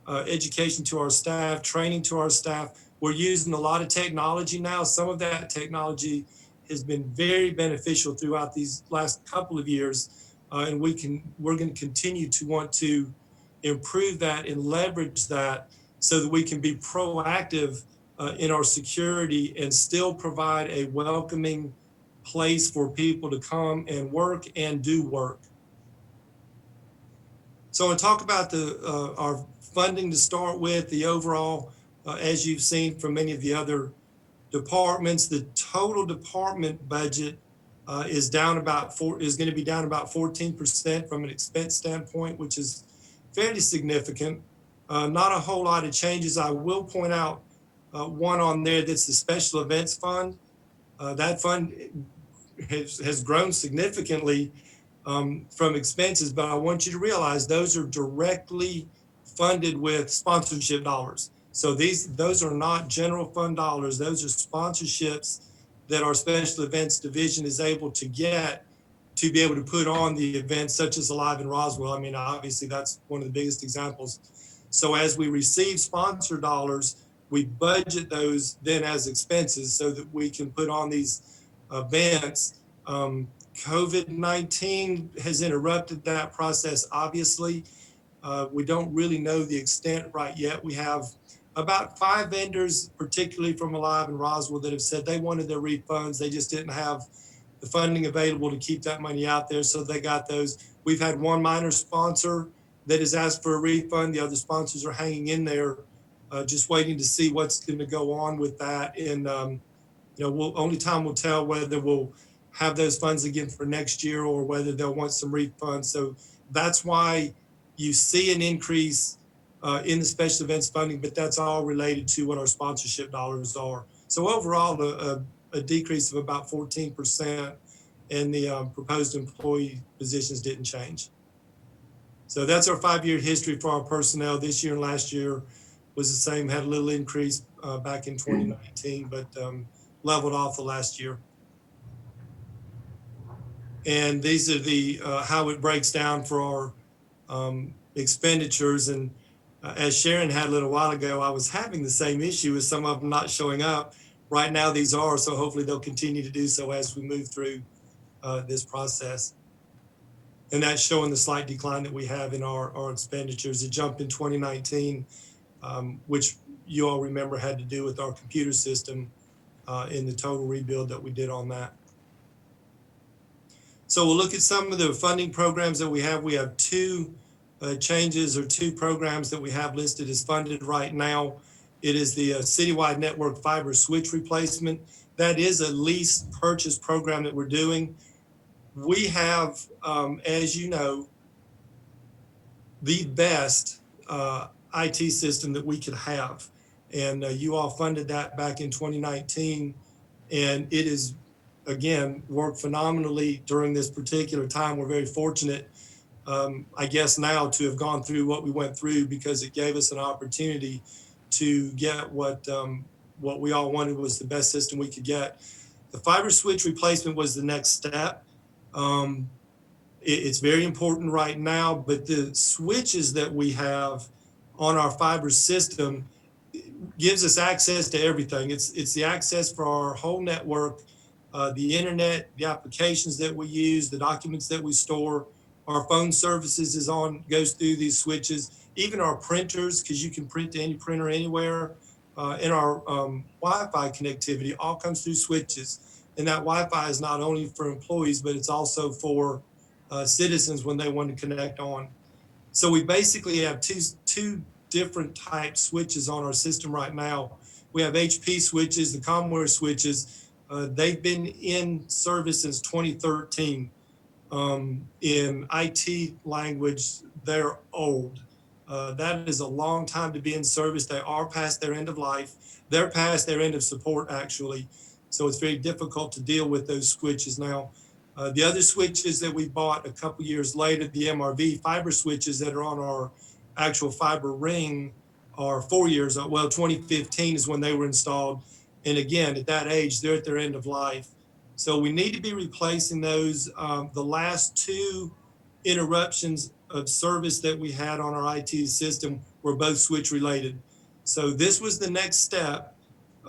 education to our staff, training to our staff. We're using a lot of technology now. Some of that technology has been very beneficial throughout these last couple of years, and we're going to continue to want to improve that and leverage that so that we can be proactive in our security and still provide a welcoming place for people to come and work and do work. So I'll talk about our funding to start with. The overall, as you've seen from many of the other departments, the total department budget is going to be down about 14% from an expense standpoint, which is fairly significant. Not a whole lot of changes. I will point out one on there that's the special events fund. That fund has grown significantly from expenses, but I want you to realize those are directly funded with sponsorship dollars. So those are not general fund dollars. Those are sponsorships that our special events division is able to get to be able to put on the events such as Alive in Roswell. I mean, obviously that's one of the biggest examples. So as we receive sponsor dollars, we budget those then as expenses so that we can put on these events. COVID-19 has interrupted that process, obviously. We don't really know the extent right yet. We have about 5 vendors, particularly from Alive and Roswell, that have said they wanted their refunds. They just didn't have the funding available to keep that money out there, so they got those. We've had one minor sponsor that has asked for a refund. The other sponsors are hanging in there, just waiting to see what's going to go on with that. And only time will tell whether we'll have those funds again for next year or whether they'll want some refunds. So that's why you see an increase in the special events funding, but that's all related to what our sponsorship dollars are. So overall, a decrease of about 14%, and the proposed employee positions didn't change. So that's our 5-year history for our personnel. This year and last year was the same, had a little increase back in 2019, but leveled off the last year. And these are the how it breaks down for our expenditures. And as Sharon had a little while ago, I was having the same issue with some of them not showing up. Right now these are, so hopefully they'll continue to do so as we move through this process. And that's showing the slight decline that we have in our expenditures. It jumped in 2019, which you all remember had to do with our computer system in the total rebuild that we did on that. So we'll look at some of the funding programs that we have. We have 2 changes or 2 programs that we have listed as funded right now. It is the citywide network fiber switch replacement. That is a lease purchase program that we're doing. We have, as you know, the best IT system that we could have. And you all funded that back in 2019. And it is, again, worked phenomenally during this particular time. We're very fortunate, I guess, now to have gone through what we went through, because it gave us an opportunity to get what we all wanted was the best system we could get. The fiber switch replacement was the next step. It's very important right now, but the switches that we have on our fiber system gives us access to everything. It's the access for our whole network, the internet, the applications that we use, the documents that we store. Our phone services goes through these switches, even our printers, because you can print to any printer anywhere, and our Wi-Fi connectivity all comes through switches. And that Wi-Fi is not only for employees, but it's also for citizens when they want to connect on. So we basically have two different type switches on our system right now. We have HP switches, the Comware switches. They've been in service since 2013. In IT language, they're old. That is a long time to be in service. They are past their end of life. They're past their end of support, actually. So it's very difficult to deal with those switches now. The other switches that we bought a couple years later, the MRV fiber switches that are on our actual fiber ring are 4 years old. Well, 2015 is when they were installed. And again, at that age, they're at their end of life. So we need to be replacing those. The last two interruptions of service that we had on our IT system were both switch related. So this was the next step.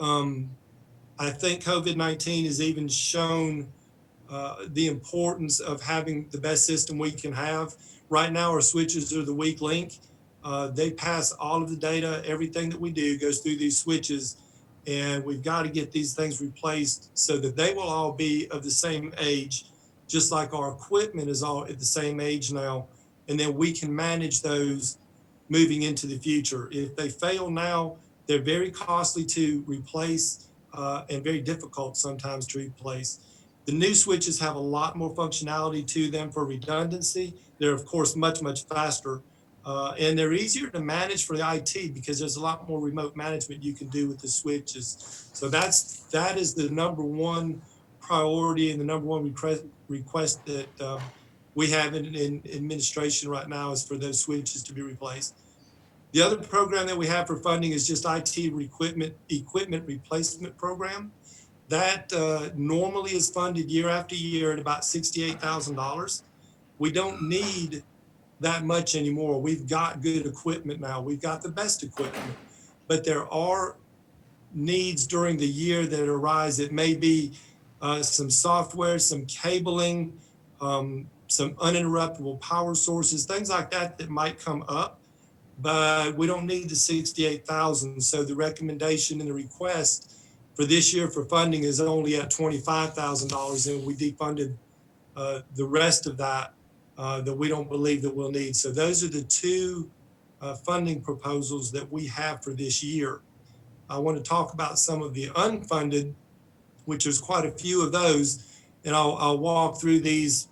I think COVID-19 has even shown the importance of having the best system we can have. Right now, our switches are the weak link. They pass all of the data. Everything that we do goes through these switches, and we've got to get these things replaced so that they will all be of the same age, just like our equipment is all at the same age now. And then we can manage those moving into the future. If they fail now, they're very costly to replace and very difficult sometimes to replace. The new switches have a lot more functionality to them for redundancy. They're of course much, much faster. And they're easier to manage for the IT because there's a lot more remote management you can do with the switches. So that is the number one priority and the number one request that we have in administration right now is for those switches to be replaced. The other program that we have for funding is just IT equipment replacement program. That normally is funded year after year at about $68,000. We don't need that much anymore. We've got good equipment now. We've got the best equipment, but there are needs during the year that arise. It may be some software, some cabling, some uninterruptible power sources, things like that that might come up, but we don't need the 68,000. So the recommendation and the request for this year for funding is only at $25,000, and we defunded the rest of that that we don't believe that we'll need. So those are the two funding proposals that we have for this year. I want to talk about some of the unfunded, which there's quite a few of those, and I'll walk through these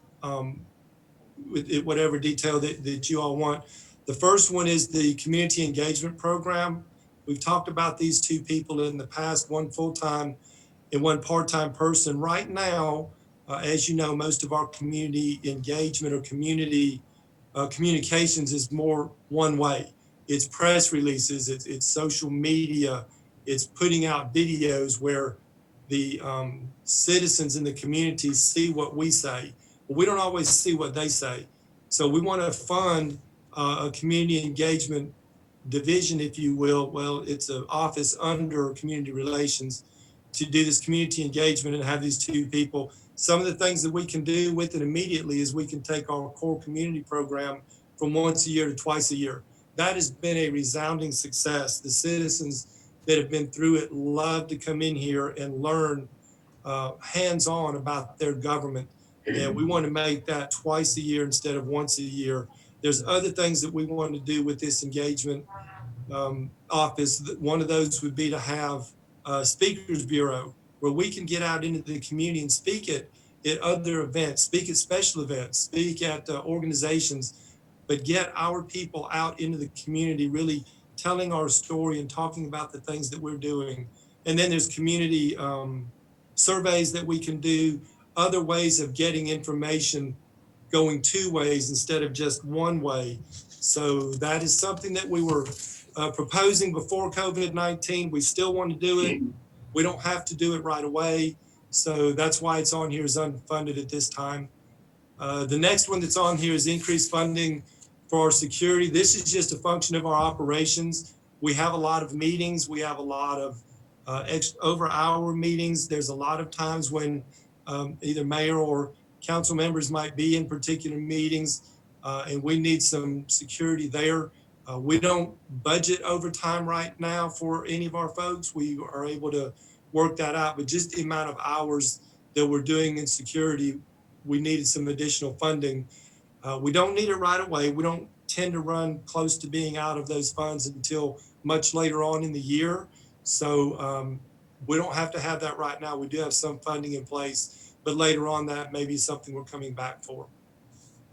with whatever detail that you all want. The first one is the community engagement program. We've talked about these two people in the past, one full-time and one part-time person. Right now, as you know, most of our community engagement or community communications is more one way. It's press releases, it's social media, it's putting out videos where the citizens in the community see what we say, but we don't always see what they say. So we want to fund a community engagement division, if you will. Well, it's an office under community relations to do this community engagement and have these two people. Some of the things that we can do with it immediately is we can take our core community program from once a year to twice a year. That has been a resounding success. The citizens that have been through it love to come in here and learn hands-on about their government. And we want to make that twice a year instead of once a year. There's other things that we want to do with this engagement office. One of those would be to have a speakers bureau where we can get out into the community and speak at other events, speak at special events, speak at organizations, but get our people out into the community, really telling our story and talking about the things that we're doing. And then there's community surveys that we can do, other ways of getting information going two ways instead of just one way. So that is something that we were proposing before COVID-19. We still want to do it. We don't have to do it right away. So that's why it's on here as unfunded at this time. The next one that's on here is increased funding for our security. This is just a function of our operations. We have a lot of meetings. We have a lot of over-hour meetings. There's a lot of times when either mayor or council members might be in particular meetings, and we need some security there. We don't budget overtime right now for any of our folks. We are able to work that out, but just the amount of hours that we're doing in security, we needed some additional funding. We don't need it right away. We don't tend to run close to being out of those funds until much later on in the year. So we don't have to have that right now. We do have some funding in place, but later on that may be something we're coming back for.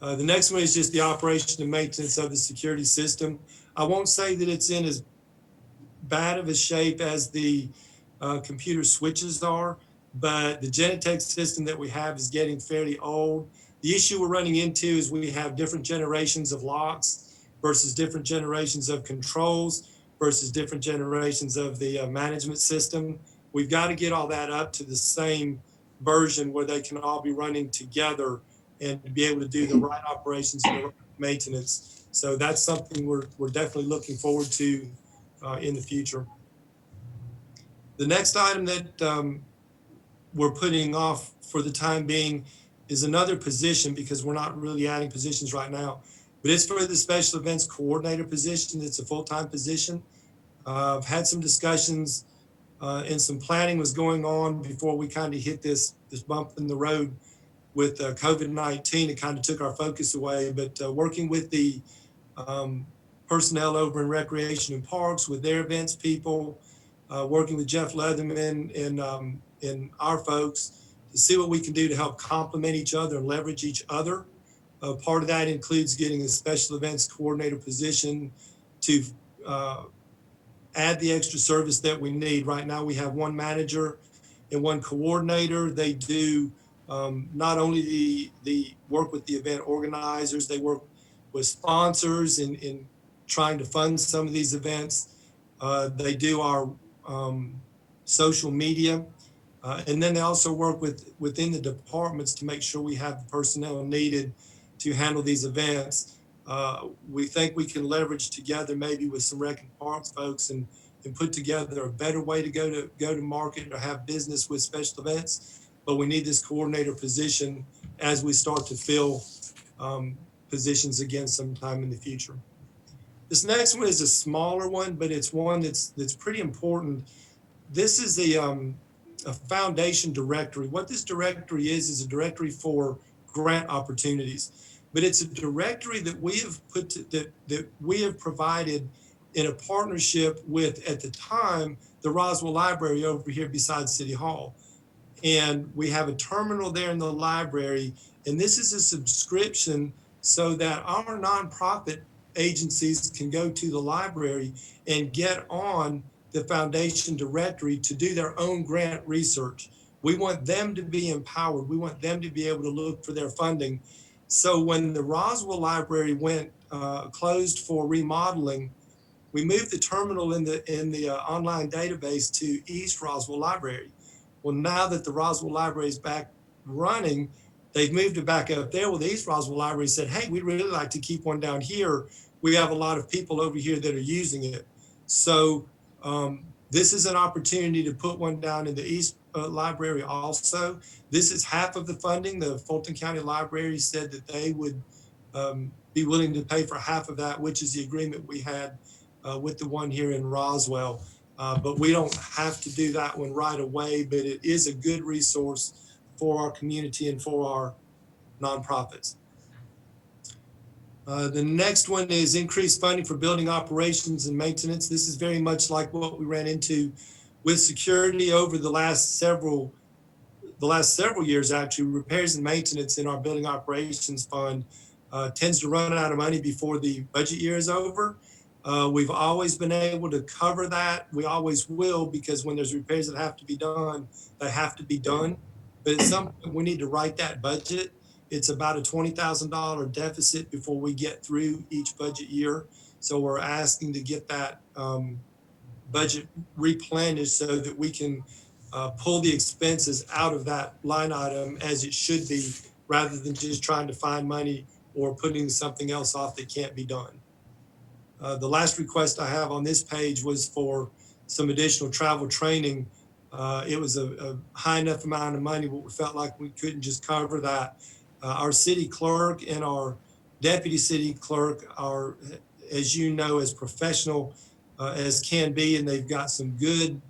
The next one is just the operation and maintenance of the security system. I won't say that it's in as bad of a shape as the computer switches are, but the Genetech system that we have is getting fairly old. The issue we're running into is we have different generations of locks versus different generations of controls versus different generations of the management system. We've got to get all that up to the same version where they can all be running together and be able to do the right operations and the right maintenance. So that's something we're definitely looking forward to in the future. The next item that we're putting off for the time being is another position, because we're not really adding positions right now, but it's for the special events coordinator position. It's a full-time position. I've had some discussions and some planning was going on before we kind of hit this bump in the road with COVID-19. It kind of took our focus away, but working with the personnel over in Recreation and Parks, with their events people, working with Jeff Leatherman and our folks to see what we can do to help complement each other and leverage each other. Part of that includes getting a special events coordinator position to add the extra service that we need. Right now we have one manager and one coordinator. They do not only the work with the event organizers, they work with sponsors in trying to fund some of these events. They do our social media. And then they also work within the departments to make sure we have the personnel needed to handle these events. We think we can leverage together maybe with some Rec and Parks folks and put together a better way to go to market or have business with special events. But we need this coordinator position as we start to fill positions again sometime in the future. This next one is a smaller one, but it's one that's pretty important. This is a foundation directory. What this directory is a directory for grant opportunities, but it's a directory that we have that we have provided in a partnership with, at the time, the Roswell Library over here beside City Hall. And we have a terminal there in the library, and this is a subscription so that our nonprofit agencies can go to the library and get on the foundation directory to do their own grant research. We want them to be empowered. We want them to be able to look for their funding. So when the Roswell Library went closed for remodeling, we moved the terminal in the online database to East Roswell Library. Well, now that the Roswell Library is back running, they've moved it back up there. Well, the East Roswell Library said, hey, we'd really like to keep one down here. We have a lot of people over here that are using it. So this is an opportunity to put one down in the East Library also. This is half of the funding. The Fulton County Library said that they would be willing to pay for half of that, which is the agreement we had with the one here in Roswell. But we don't have to do that one right away, but it is a good resource for our community and for our nonprofits. The next one is increased funding for building operations and maintenance. This is very much like what we ran into with security over the last several years. Actually, repairs and maintenance in our building operations fund tends to run out of money before the budget year is over. We've always been able to cover that. We always will, because when there's repairs that have to be done, they have to be done. But at some point, we need to write that budget. It's about a $20,000 deficit before we get through each budget year. So we're asking to get that budget replenished so that we can pull the expenses out of that line item as it should be, rather than just trying to find money or putting something else off that can't be done. The last request I have on this page was for some additional travel training. It was a high enough amount of money, but we felt like we couldn't just cover that. Our city clerk and our deputy city clerk are, as you know, as professional as can be, and they've got some good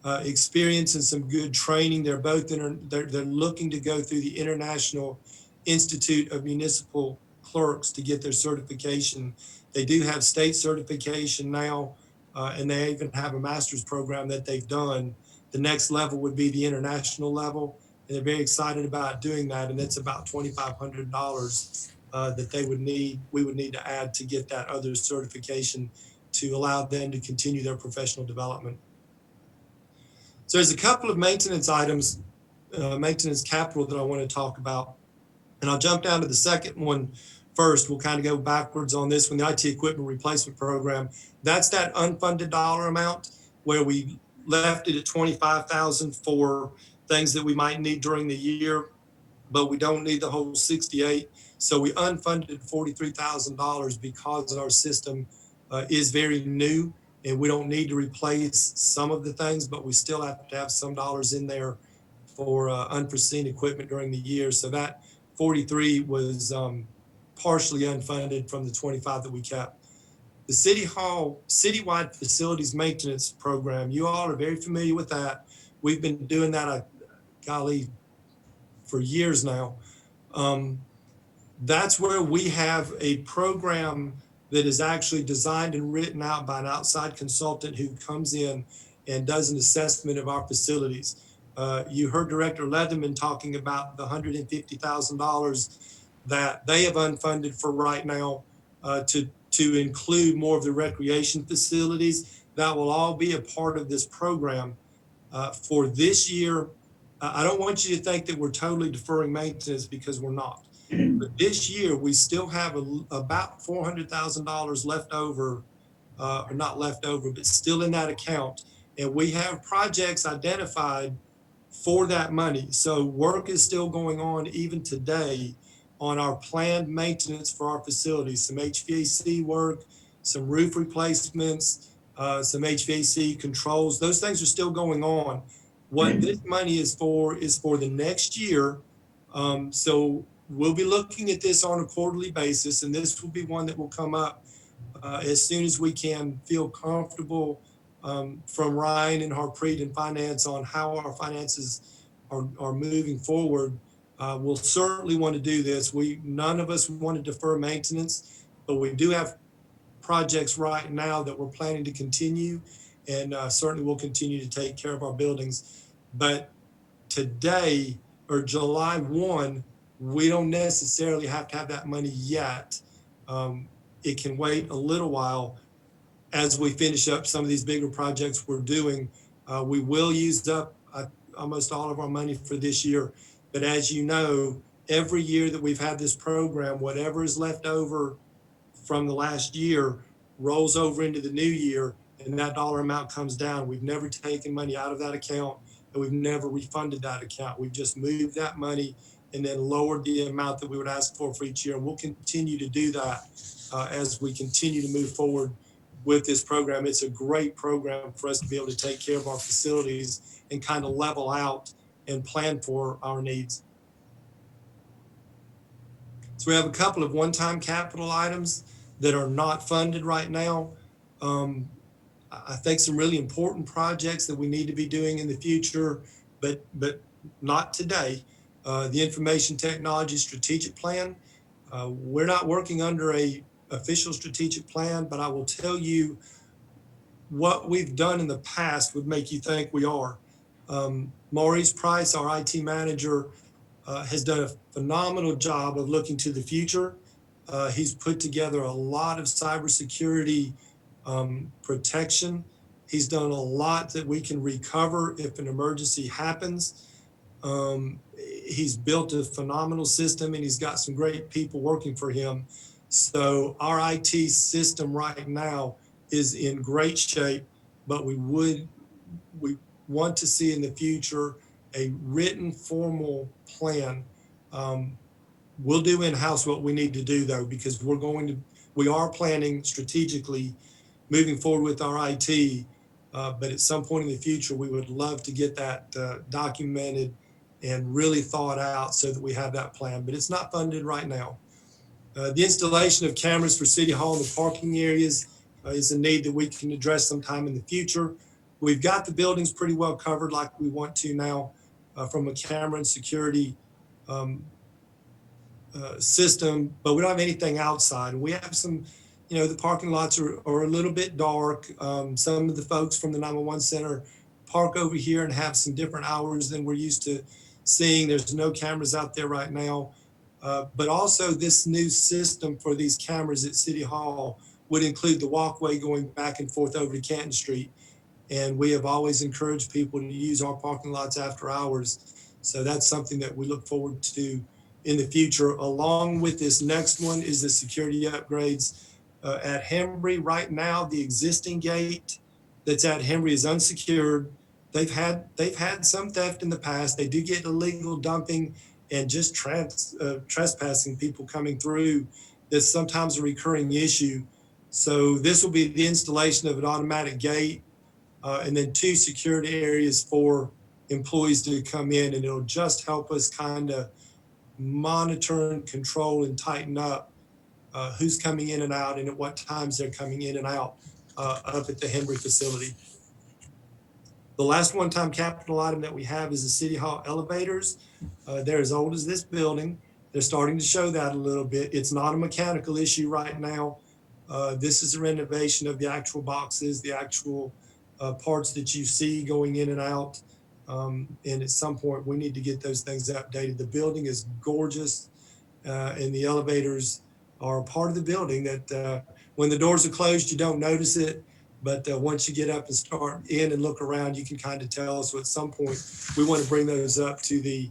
experience and some good training. They're both they're looking to go through the International Institute of Municipal Clerks to get their certification. They do have state certification now, and they even have a master's program that they've done. The next level would be the international level, and they're very excited about doing that, and it's about $2,500 that we would need to add to get that other certification to allow them to continue their professional development. So there's a couple of maintenance items, maintenance capital that I want to talk about. And I'll jump down to the second one first. We'll kind of go backwards on this one, the IT equipment replacement program. That's that unfunded dollar amount where we left it at 25,000 for things that we might need during the year, but we don't need the whole 68. So we unfunded $43,000 because our system is very new and we don't need to replace some of the things, but we still have to have some dollars in there for unforeseen equipment during the year. So that 43 was partially unfunded from the 25 that we kept. The City Hall citywide facilities maintenance program, you all are very familiar with that. We've been doing that, golly, for years now. That's where we have a program that is actually designed and written out by an outside consultant who comes in and does an assessment of our facilities. You heard Director Leatherman talking about the $150,000 that they have unfunded for right now to include more of the recreation facilities. That will all be a part of this program for this year. I don't want you to think that we're totally deferring maintenance, because we're not. But this year, we still have about $400,000 left over, or not left over, but still in that account. And we have projects identified for that money. So work is still going on even today on our planned maintenance for our facilities, some HVAC work, some roof replacements, some HVAC controls. Those things are still going on. What this money is for the next year. So we'll be looking at this on a quarterly basis, and this will be one that will come up as soon as we can feel comfortable from Ryan and Harpreet in finance on how our finances are moving forward. We'll certainly want to do this. None of us want to defer maintenance, but we do have projects right now that we're planning to continue, and certainly we'll continue to take care of our buildings. But today, or July 1, we don't necessarily have to have that money yet. It can wait a little while as we finish up some of these bigger projects we're doing. We will use up almost all of our money for this year. But as you know, every year that we've had this program, whatever is left over from the last year rolls over into the new year, and that dollar amount comes down. We've never taken money out of that account, and we've never refunded that account. We've just moved that money and then lowered the amount that we would ask for each year. And we'll continue to do that as we continue to move forward with this program. It's a great program for us to be able to take care of our facilities and kind of level out and plan for our needs. So we have a couple of one-time capital items that are not funded right now. I think some really important projects that we need to be doing in the future, but not today. The Information Technology Strategic Plan. We're not working under a official strategic plan, but I will tell you what we've done in the past would make you think we are. Maurice Price, our IT manager, has done a phenomenal job of looking to the future. He's put together a lot of cybersecurity protection. He's done a lot that we can recover if an emergency happens. He's built a phenomenal system, and he's got some great people working for him. So our IT system right now is in great shape, but we want to see in the future a written formal plan. We'll do in-house what we need to do, though, because we are planning strategically moving forward with our IT, but at some point in the future, we would love to get that documented and really thought out so that we have that plan, but it's not funded right now. The installation of cameras for City Hall in the parking areas is a need that we can address sometime in the future. We've got the buildings pretty well covered like we want to now from a camera and security system, but we don't have anything outside. We have some, the parking lots are a little bit dark. Some of the folks from the 911 center park over here and have some different hours than we're used to seeing. There's no cameras out there right now. But also this new system for these cameras at City Hall would include the walkway going back and forth over to Canton Street. And we have always encouraged people to use our parking lots after hours. So that's something that we look forward to in the future. Along with this next one is the security upgrades at Hembry. Right now, the existing gate that's at Hembry is unsecured. They've had some theft in the past. They do get illegal dumping and just trespassing people coming through. That's sometimes a recurring issue. So this will be the installation of an automatic gate and then 2 security areas for employees to come in, and it'll just help us kind of monitor and control and tighten up who's coming in and out and at what times they're coming in and out up at the Hembry facility. The last one-time capital item that we have is the City Hall elevators. They're as old as this building. They're starting to show that a little bit. It's not a mechanical issue right now. This is a renovation of the actual boxes, the actual parts that you see going in and out. And at some point, we need to get those things updated. The building is gorgeous, and the elevators are a part of the building that when the doors are closed, you don't notice it. But once you get up and start in and look around, you can kind of tell. So at some point, we want to bring those up to the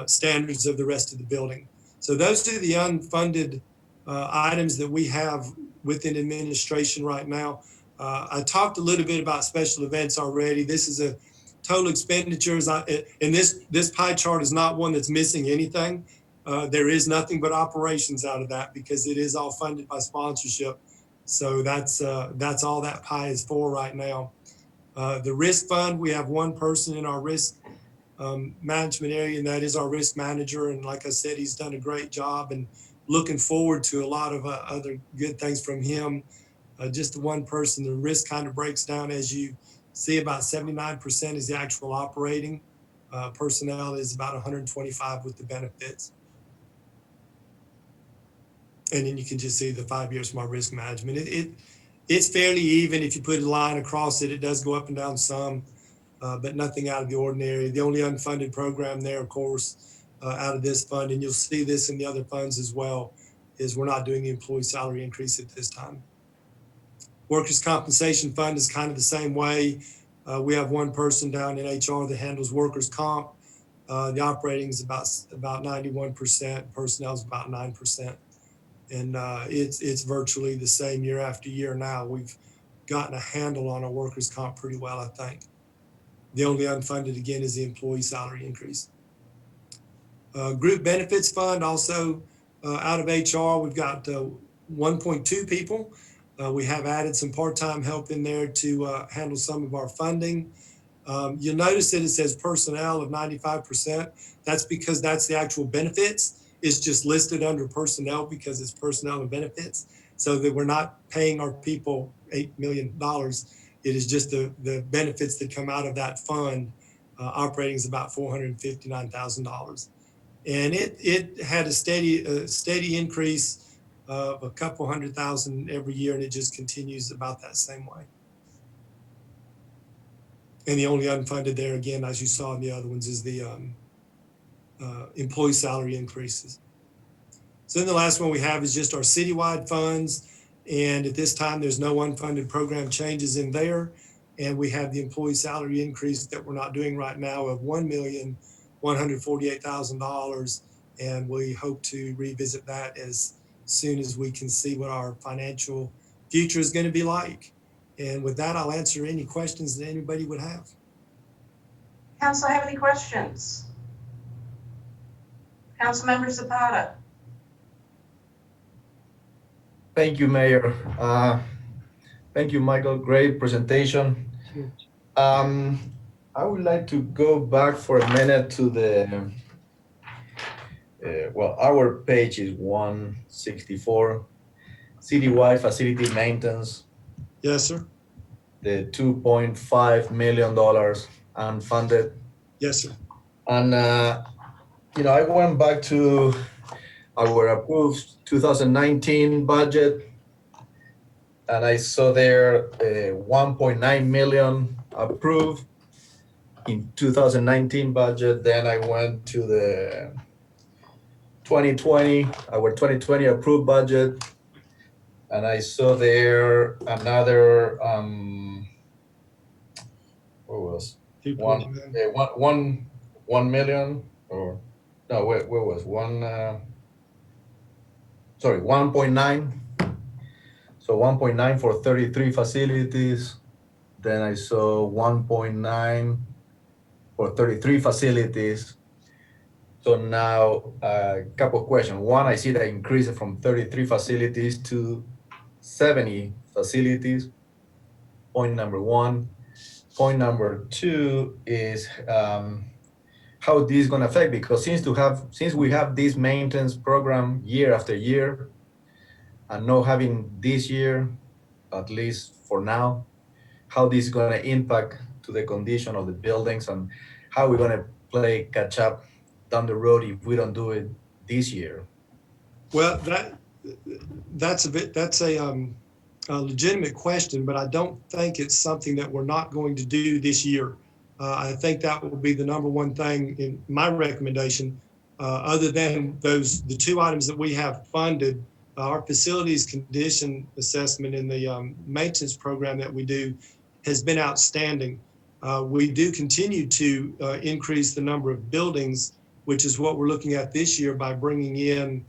standards of the rest of the building. So those are the unfunded items that we have within administration right now. I talked a little bit about special events already. This is a total expenditures. And this pie chart is not one that's missing anything. There is nothing but operations out of that because it is all funded by sponsorship. So that's all that pie is for right now. The risk fund, we have one person in our risk management area, and that is our risk manager. And like I said, he's done a great job, and looking forward to a lot of other good things from him. Just the one person, the risk kind of breaks down as you see. About 79% is the actual operating. Personnel is about 125 with the benefits. And then you can just see the 5 years from our risk management. It's fairly even. If you put a line across it, it does go up and down some, but nothing out of the ordinary. The only unfunded program there, of course, out of this fund, and you'll see this in the other funds as well, is we're not doing the employee salary increase at this time. Workers' compensation fund is kind of the same way. We have one person down in HR that handles workers' comp. The operating is about 91%, personnel is about 9%. And it's virtually the same year after year now. We've gotten a handle on our workers' comp pretty well, I think. The only unfunded, again, is the employee salary increase. Group benefits fund, also out of HR, we've got 1.2 people. We have added some part-time help in there to handle some of our funding. You'll notice that it says personnel of 95%. That's because that's the actual benefits. It's just listed under personnel because it's personnel and benefits, so that we're not paying our people $8 million. It is just the benefits that come out of that fund. Operating is about $459,000. And it had a steady increase of a couple $100,000 every year, and it just continues about that same way. And the only unfunded there, again, as you saw in the other ones, is the employee salary increases. So then the last one we have is just our citywide funds. And at this time, there's no unfunded program changes in there. And we have the employee salary increase that we're not doing right now of $1,148,000. And we hope to revisit that as soon as we can see what our financial future is going to be like. And with that, I'll answer any questions that anybody would have. Council, have any questions? Councilmember Zapata. Thank you, Mayor. Thank you, Michael. Great presentation. I would like to go back for a minute to the, our page is 164, citywide facility maintenance, Yes, sir. the $2.5 million unfunded. Yes, sir. And, I went back to our approved 2019 budget, and I saw there 1.9 million approved in 2019 budget. Then I went to the 2020, our 2020 approved budget. And I saw there another, what was, 2.9. 1 million, or, no, where was, 1.9. So 1.9 for 33 facilities. Then I saw 1.9 for 33 facilities. So now a couple of questions. One, I see that increase from 33 facilities to 70 facilities. Point number one. Point number two is how this is going to affect, because since we have this maintenance program year after year, and not having this year, at least for now, how this is going to impact to the condition of the buildings, and how we're going to play catch up down the road if we don't do it this year. Well, that's a legitimate question, but I don't think it's something that we're not going to do this year. I think that will be the number one thing in my recommendation, other than the two items that we have funded. Our facilities condition assessment in the maintenance program that we do has been outstanding. We do continue to increase the number of buildings, which is what we're looking at this year by bringing in,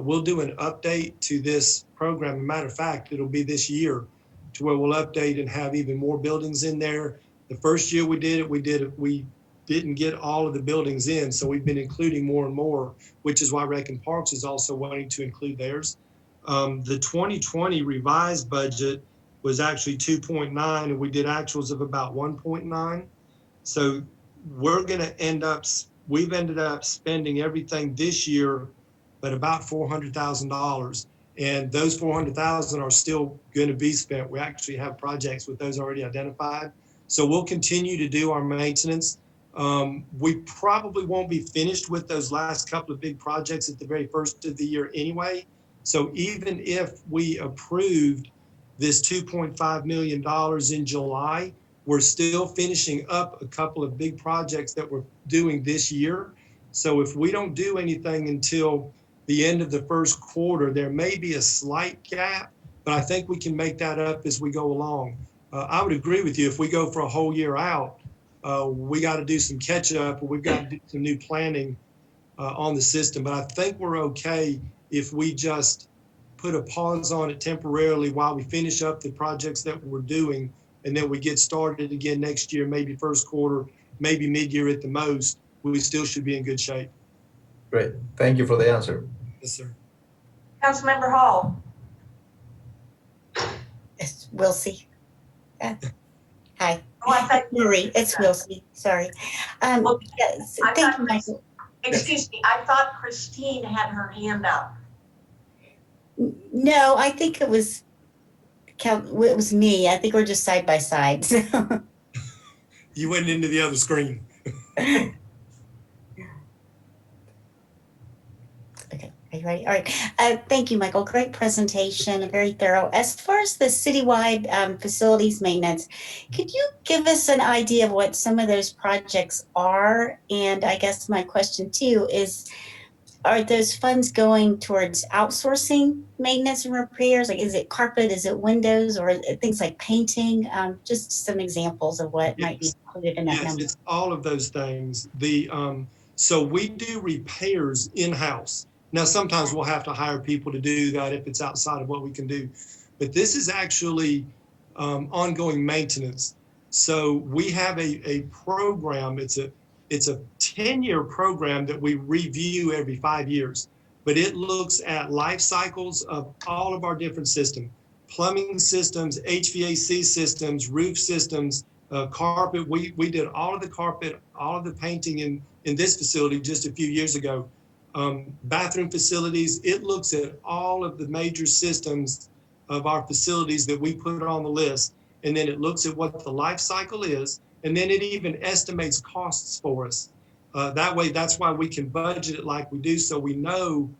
we'll do an update to this program. As a matter of fact, it'll be this year to where we'll update and have even more buildings in there. The first year we didn't get all of the buildings in, so we've been including more and more, which is why Rec and Parks is also wanting to include theirs. The 2020 revised budget was actually 2.9, and we did actuals of about 1.9. So we've ended up spending everything this year, but about $400,000. And those 400,000 are still going to be spent. We actually have projects with those already identified. So we'll continue to do our maintenance. We probably won't be finished with those last couple of big projects at the very first of the year anyway. So even if we approved this $2.5 million in July, we're still finishing up a couple of big projects that we're doing this year. So if we don't do anything until the end of the first quarter, there may be a slight gap, but I think we can make that up as we go along. I would agree with you. If we go for a whole year out, we got to do some catch up, or we've got to do some new planning on the system. But I think we're okay if we just put a pause on it temporarily while we finish up the projects that we're doing, and then we get started again next year, maybe first quarter, maybe mid-year at the most. We still should be in good shape. Great. Thank you for the answer. Yes, sir. Councilmember Hall. Yes, we'll see. Hi, Oh, I thought- Marie, it's Wilson, sorry. Well, Yes, I thank thought you, Michael. Excuse me, I thought Christine had her hand up. No, I think it was me. I think we're just side by side. So. You went into the other screen. Okay, are you ready? All right. Thank you, Michael. Great presentation, very thorough. As far as the citywide facilities maintenance, could you give us an idea of what some of those projects are? And I guess my question too is, are those funds going towards outsourcing maintenance and repairs? Like, is it carpet? Is it windows, or things like painting? Just some examples of what might be included in that Yes, number. it's all of those things. So we do repairs in-house. Now, sometimes we'll have to hire people to do that if it's outside of what we can do. But this is actually ongoing maintenance. So we have a program. It's a 10-year program that we review every 5 years. But it looks at life cycles of all of our different systems: plumbing systems, HVAC systems, roof systems, carpet. We did all of the carpet, all of the painting in this facility just a few years ago. Bathroom facilities. It looks at all of the major systems of our facilities that we put on the list, and then it looks at what the life cycle is, and then it even estimates costs for us. That way, that's why we can budget it like we do, so we know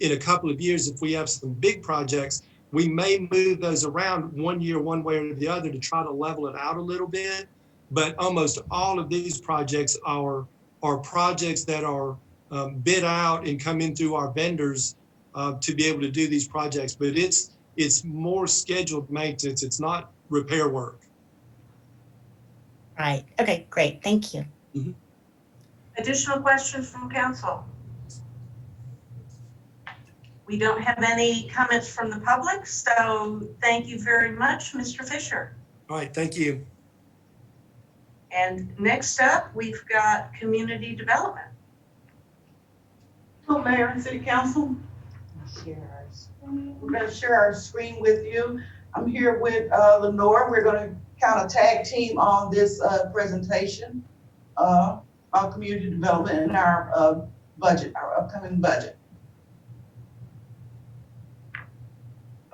in a couple of years, if we have some big projects, we may move those around 1 year, one way or the other, to try to level it out a little bit. But almost all of these projects are projects that are bid out and come in through our vendors to be able to do these projects. But it's more scheduled maintenance. It's not repair work. Right. Okay, great. Thank you. Additional questions from council? We don't have any comments from the public, so thank you very much, Mr. Fisher. All right, thank you. And next up, we've got community development. Hello, Mayor and City Council. We're going to share our screen with you. I'm here with Lenore. We're going to kind of tag team on this presentation on community development and our budget, our upcoming budget.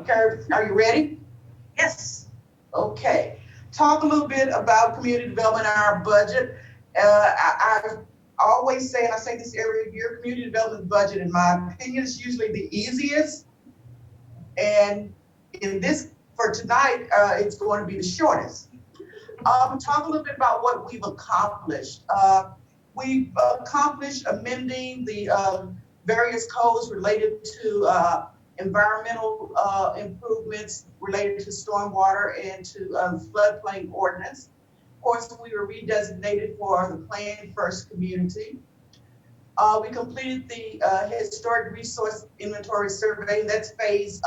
Okay, are you ready? Yes. Okay. Talk a little bit about community development and our budget. I always say, and I say this every year, community development budget, in my opinion, is usually the easiest. And in this, for tonight, it's going to be the shortest. Talk a little bit about what we've accomplished. We've accomplished amending the various codes related to environmental improvements related to stormwater and to floodplain ordinance. Of course, we were redesignated for the Plan First community. We completed the historic resource inventory survey. That's phase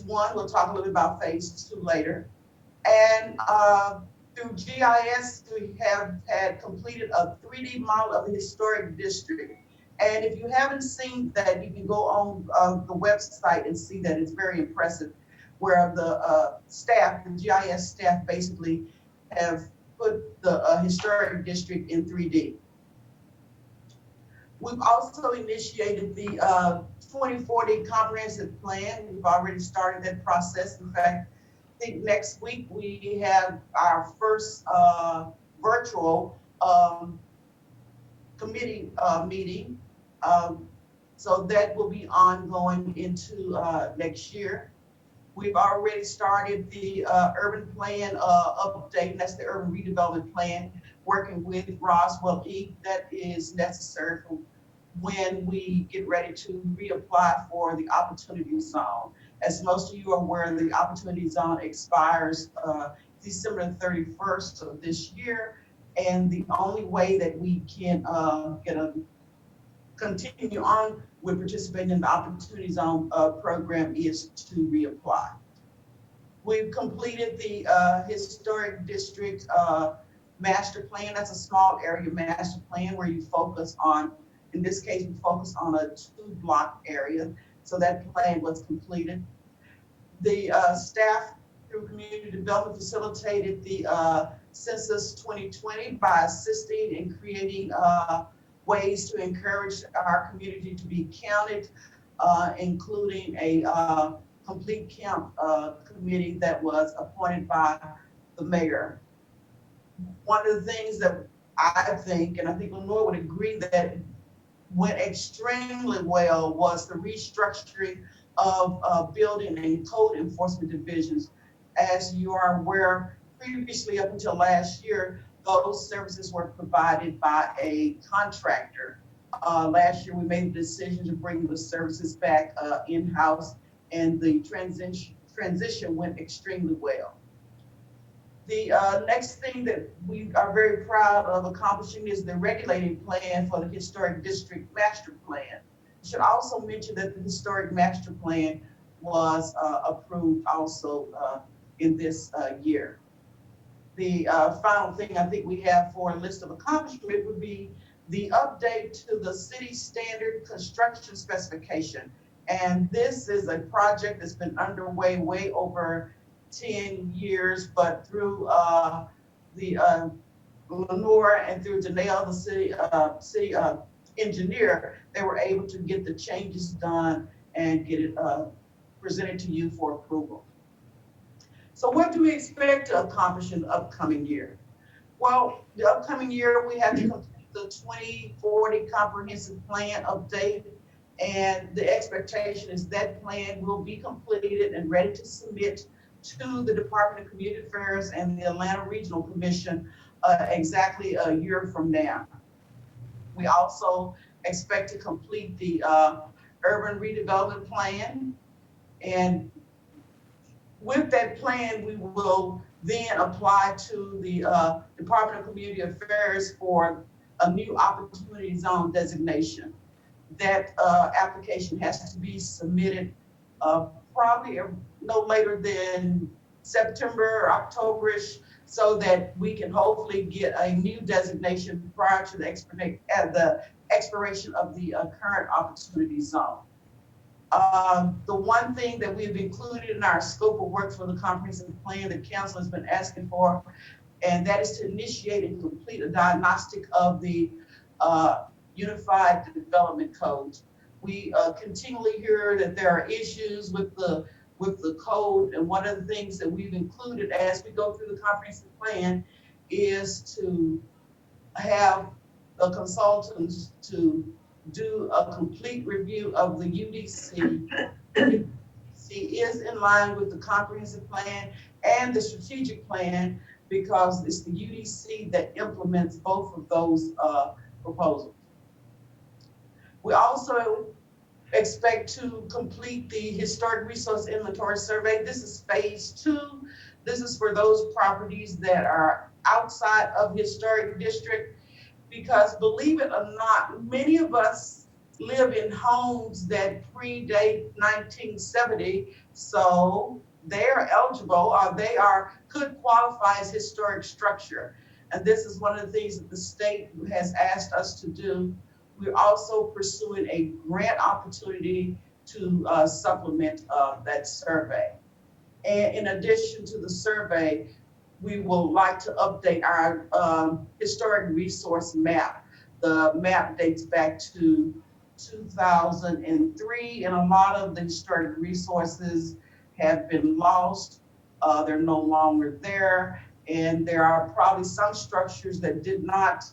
one. We'll talk a little bit about phase two later. And through GIS, we have had completed a 3D model of the historic district. And if you haven't seen that, you can go on the website and see that. It's very impressive, where the staff, the GIS staff, basically have put the historic district in 3D. We've also initiated the 2040 comprehensive plan. We've already started that process. In fact, I think next week we have our first virtual committee meeting. So that will be ongoing into next year. We've already started the urban plan update, and that's the urban redevelopment plan, working with Roswell E. That is necessary for when we get ready to reapply for the opportunity zone. As most of you are aware, the opportunity zone expires December 31st of this year, and the only way that we can continue on with participating in the Opportunity Zone program is to reapply. We've completed the historic district master plan. That's a small area master plan where you focus on, in this case, we focus on a 2-block area. So that plan was completed. The staff through community development facilitated the Census 2020 by assisting in creating ways to encourage our community to be counted, including a complete count committee that was appointed by the mayor. One of the things that I think, and I think Lenore would agree, that went extremely well was the restructuring of building and code enforcement divisions. As you are aware, previously up until last year, those services were provided by a contractor. Last year, we made the decision to bring the services back in-house, and the transition went extremely well. The next thing that we are very proud of accomplishing is the regulating plan for the Historic District Master Plan. I should also mention that the Historic Master Plan was approved also in this year. The final thing I think we have for a list of accomplishment would be the update to the city standard construction specification. And this is a project that's been underway way over 10 years, but through the Lenore and through Janelle, the city engineer, they were able to get the changes done and get it presented to you for approval. So what do we expect to accomplish in the upcoming year? Well, the upcoming year, we have to complete the 2040 comprehensive plan update. And the expectation is that plan will be completed and ready to submit to the Department of Community Affairs and the Atlanta Regional Commission exactly a year from now. We also expect to complete the urban redevelopment plan. And with that plan, we will then apply to the Department of Community Affairs for a new opportunity zone designation. That application has to be submitted probably no later than September or October-ish, so that we can hopefully get a new designation prior to the expiration of the current opportunity zone. The one thing that we've included in our scope of work for the comprehensive plan that council has been asking for, and that is to initiate and complete a diagnostic of the Unified Development Codes. We continually hear that there are issues with the code, and one of the things that we've included as we go through the comprehensive plan is to have a consultant to do a complete review of the UDC. UDC is in line with the comprehensive plan and the strategic plan, because it's the UDC that implements both of those proposals. We also expect to complete the historic resource inventory survey. This is phase 2. This is for those properties that are outside of historic district, because believe it or not, many of us live in homes that predate 1970, so they are eligible, or could qualify as historic structure. And this is one of the things that the state has asked us to do. We're also pursuing a grant opportunity to supplement that survey. And in addition to the survey, we will like to update our historic resource map. The map dates back to 2003, and a lot of the historic resources have been lost. They're no longer there, and there are probably some structures that did not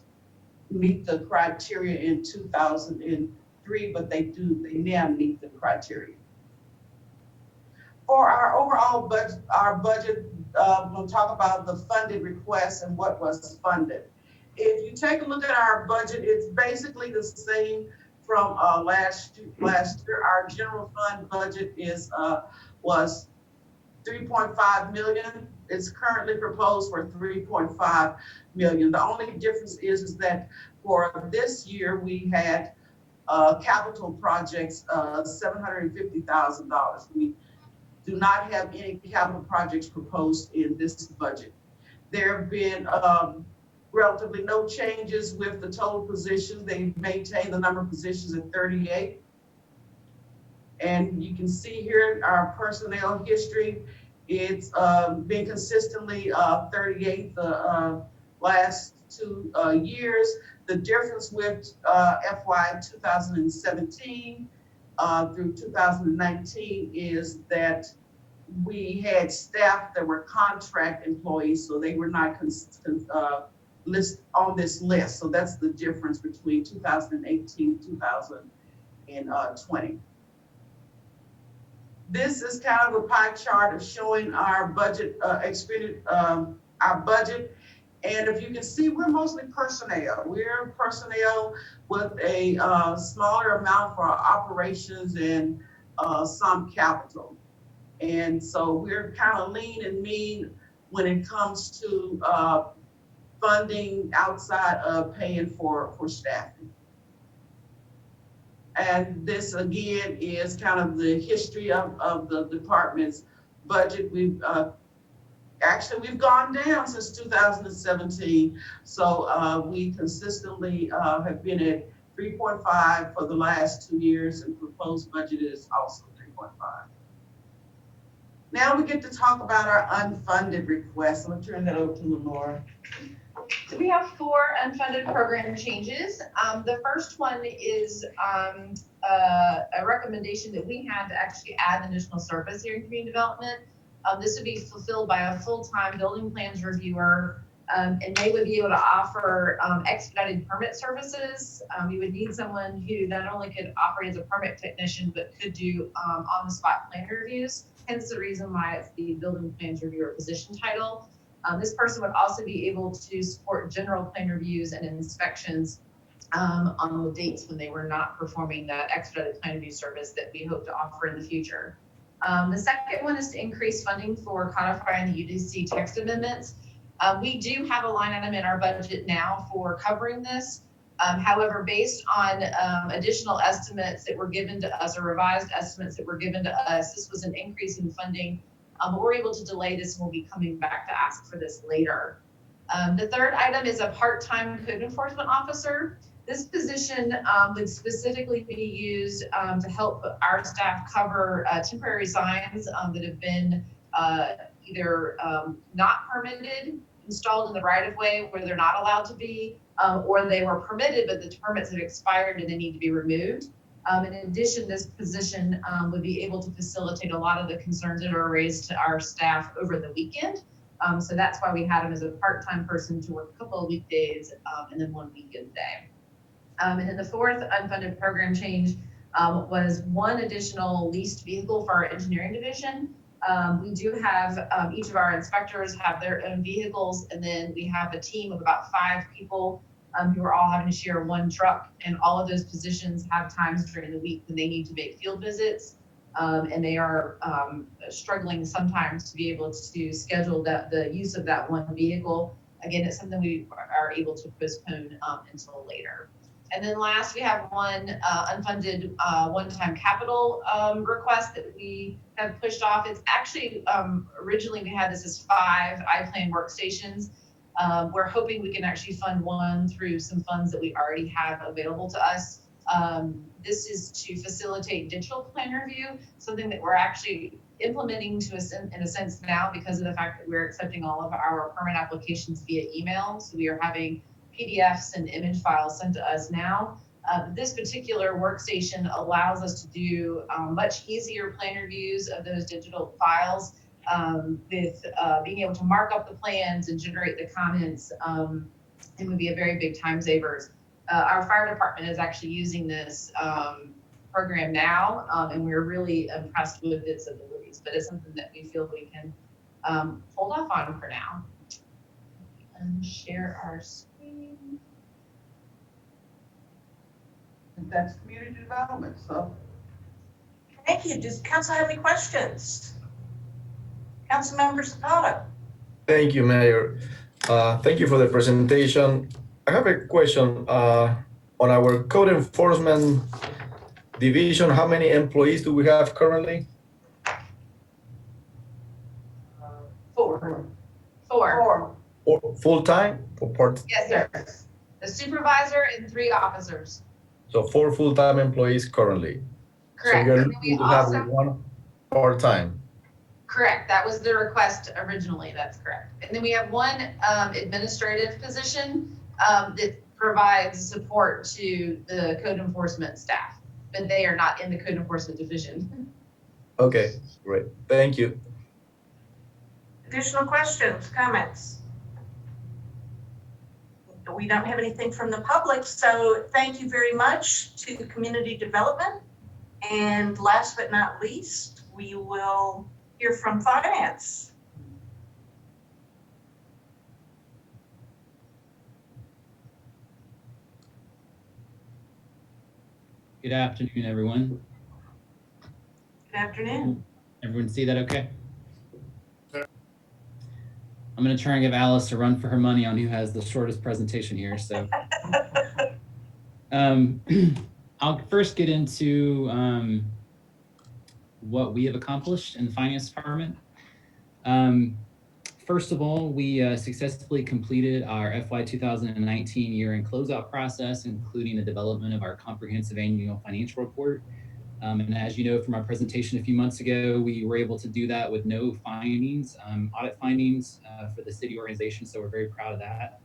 meet the criteria in 2003, but they now meet the criteria. For our overall budget, we'll talk about the funded requests and what was funded. If you take a look at our budget, it's basically the same from last year. Our general fund budget was 3.5 million. It's currently proposed for 3.5 million. The only difference is that for this year we had capital projects, $750,000. We do not have any capital projects proposed in this budget. There have been relatively no changes with the total positions. They maintain the number of positions at 38. And you can see here our personnel history. It's been consistently 38 the last 2 years. The difference with FY 2017 through 2019 is that we had staff that were contract employees, so they were not on this list. So that's the difference between 2018 and 2020. This is kind of a pie chart of showing our budget our budget. And if you can see, we're mostly personnel. We're personnel with a smaller amount for our operations and some capital. And so we're kind of lean and mean when it comes to funding outside of paying for staffing. And this again is kind of the history of the department's budget. We've gone down since 2017. So we consistently have been at 3.5 for the last 2 years, and proposed budget is also 3.5. Now we get to talk about our unfunded requests. I'm gonna turn that over to Lenora. So we have 4 unfunded program changes. The first one is a recommendation that we had to actually add an additional service here in community development. This would be fulfilled by a full-time building plans reviewer, and they would be able to offer expedited permit services. We would need someone who not only could operate as a permit technician, but could do on-the-spot plan reviews. Hence the reason why it's the building plans reviewer position title. This person would also be able to support general plan reviews and inspections on the dates when they were not performing that expedited plan review service that we hope to offer in the future. The second one is to increase funding for codifying the UDC text amendments. We do have a line item in our budget now for covering this. However, based on additional estimates that were given to us, or revised estimates that were given to us, this was an increase in funding. But we're able to delay this, and we'll be coming back to ask for this later. The third item is a part-time code enforcement officer. This position would specifically be used to help our staff cover temporary signs that have been either not permitted, installed in the right-of-way where they're not allowed to be, or they were permitted, but the permits have expired and they need to be removed. In addition, this position would be able to facilitate a lot of the concerns that are raised to our staff over the weekend. So that's why we had him as a part-time person to work a couple of weekdays and then one weekend day. And then the fourth unfunded program change was one additional leased vehicle for our engineering division. We do have each of our inspectors have their own vehicles, and then we have a team of about 5 people who are all having to share one truck, and all of those positions have times during the week when they need to make field visits, and they are struggling sometimes to be able to schedule the use of that one vehicle. Again, it's something we are able to postpone until later. And then last, we have one unfunded one-time capital request that we have pushed off. It's actually, originally we had this as 5 iPlan workstations. We're hoping we can actually fund one through some funds that we already have available to us. This is to facilitate digital plan review, something that we're actually implementing in a sense now because of the fact that we're accepting all of our permit applications via email. So we are having PDFs and image files sent to us now. This particular workstation allows us to do much easier plan reviews of those digital files with being able to mark up the plans and generate the comments. It would be a very big time savers. Our fire department is actually using this program now, and we're really impressed with its abilities, but it's something that we feel we can hold off on for now. And share our screen. And that's community development, so. Thank you. Does council have any questions? Councilmember Zapata. Thank you, Mayor. Thank you for the presentation. I have a question on our code enforcement division. How many employees do we have currently? 4. Or full-time or part? Yes, sir. The supervisor and 3 officers. So 4 full-time employees currently. Correct. So you're And we looking to have also, 1 part-time. correct. That was the request originally. That's correct. And then we have 1 administrative position that provides support to the code enforcement staff, but they are not in the code enforcement division. Okay, great. Thank you. Additional questions, comments? We don't have anything from the public, so thank you very much to community development. And last but not least, we will hear from finance. Good afternoon, everyone. Good afternoon. Everyone see that okay? Sure. I'm going to try and give Alice a run for her money on who has the shortest presentation here. So I'll first get into what we have accomplished in the finance department. First of all, we successfully completed our FY 2019 year-end closeout process, including the development of our comprehensive annual financial report. And as you know from our presentation a few months ago, we were able to do that with no findings, audit findings for the city organization. So we're very proud of that.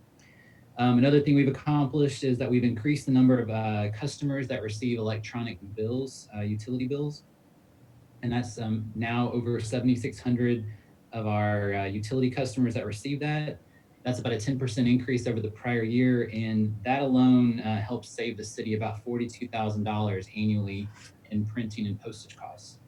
Another thing we've accomplished is that we've increased the number of customers that receive electronic bills, utility bills. And that's now over 7,600 of our utility customers that receive that. That's about a 10% increase over the prior year. And that alone helps save the city about $42,000 annually in printing and postage costs.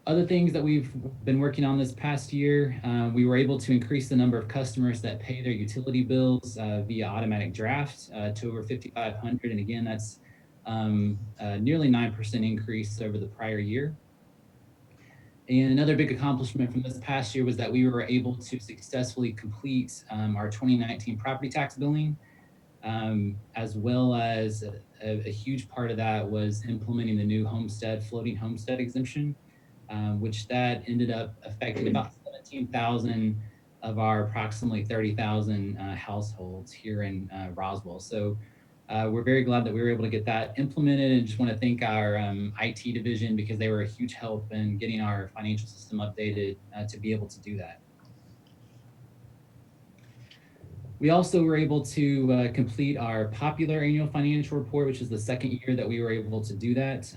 Other things that we've been working on this past year, we were able to increase the number of customers that pay their utility bills via automatic draft to over 5,500. And again, that's nearly 9% increase over the prior year. And another big accomplishment from this past year was that we were able to successfully complete our 2019 property tax billing, as well as a huge part of that was implementing the new floating homestead exemption, which that ended up affecting about 17,000 of our approximately 30,000 households here in Roswell. So we're very glad that we were able to get that implemented, and just want to thank our IT division because they were a huge help in getting our financial system updated to be able to do that. We also were able to complete our popular annual financial report, which is the second year that we were able to do that.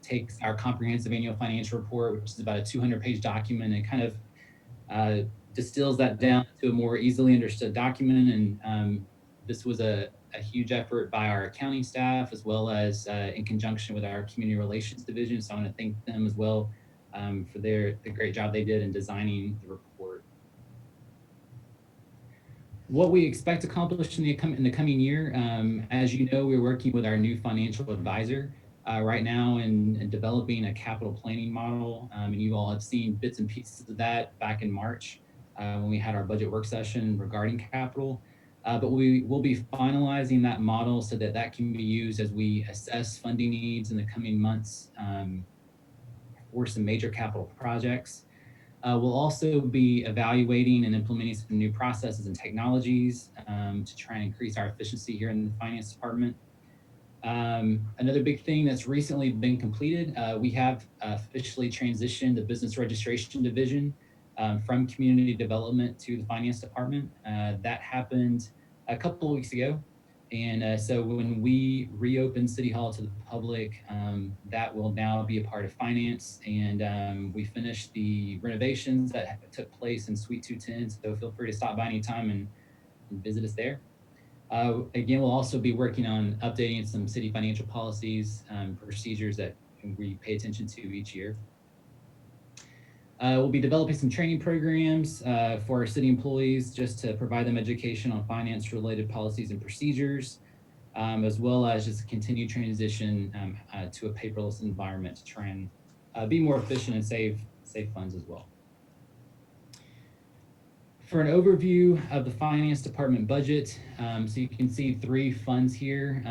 Takes our comprehensive annual financial report, which is about a 200-page document, and kind of distills that down to a more easily understood document. And this was a huge effort by our accounting staff, as well as in conjunction with our community relations division. So I want to thank them as well for the great job they did in designing the report. What we expect to accomplish in the coming year, as you know, we're working with our new financial advisor right now in developing a capital planning model. And you all have seen bits and pieces of that back in March when we had our budget work session regarding capital. But we will be finalizing that model so that that can be used as we assess funding needs in the coming months for some major capital projects. We'll also be evaluating and implementing some new processes and technologies to try and increase our efficiency here in the finance department. Another big thing that's recently been completed, we have officially transitioned the business registration division from community development to the finance department. That happened a couple of weeks ago. And so when we reopen City Hall to the public, that will now be a part of finance. And we finished the renovations that took place in Suite 210. So feel free to stop by anytime and visit us there. Again, we'll also be working on updating some city financial policies, procedures that we pay attention to each year. We'll be developing some training programs for our city employees just to provide them education on finance-related policies and procedures, as well as just a continued transition to a paperless environment to try and be more efficient and save funds as well. For an overview of the finance department budget, so you can see three funds here.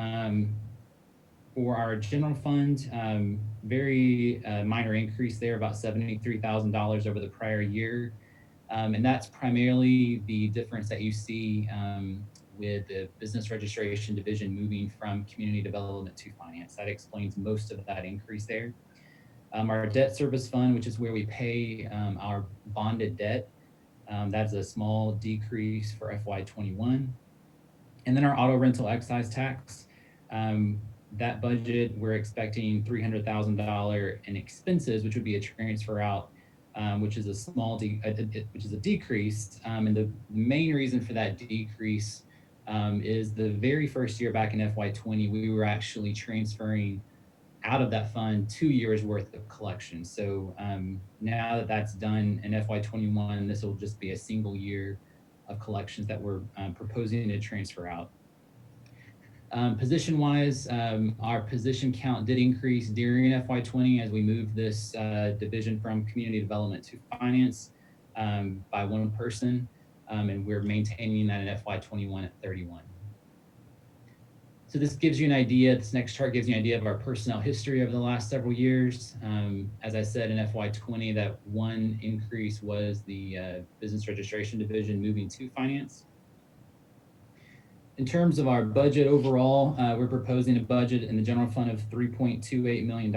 For our general fund, very minor increase there, about $73,000 over the prior year. And that's primarily the difference that you see with the business registration division moving from community development to finance. That explains most of that increase there. Our debt service fund, which is where we pay our bonded debt, that's a small decrease for FY21. And then our auto rental excise tax, that budget, we're expecting $300,000 in expenses, which would be a transfer out, which is a decrease. And the main reason for that decrease is the very first year back in FY20, we were actually transferring out of that fund 2 years worth of collections. So now that that's done in FY21, this will just be a single year of collections that we're proposing to transfer out. Position-wise, our position count did increase during FY20 as we moved this division from community development to finance by one person, and we're maintaining that in FY21 at 31. So this gives you an idea, this next chart gives you an idea of our personnel history over the last several years. As I said, in FY20, that one increase was the business registration division moving to finance. In terms of our budget overall, we're proposing a budget in the general fund of $3.28 million.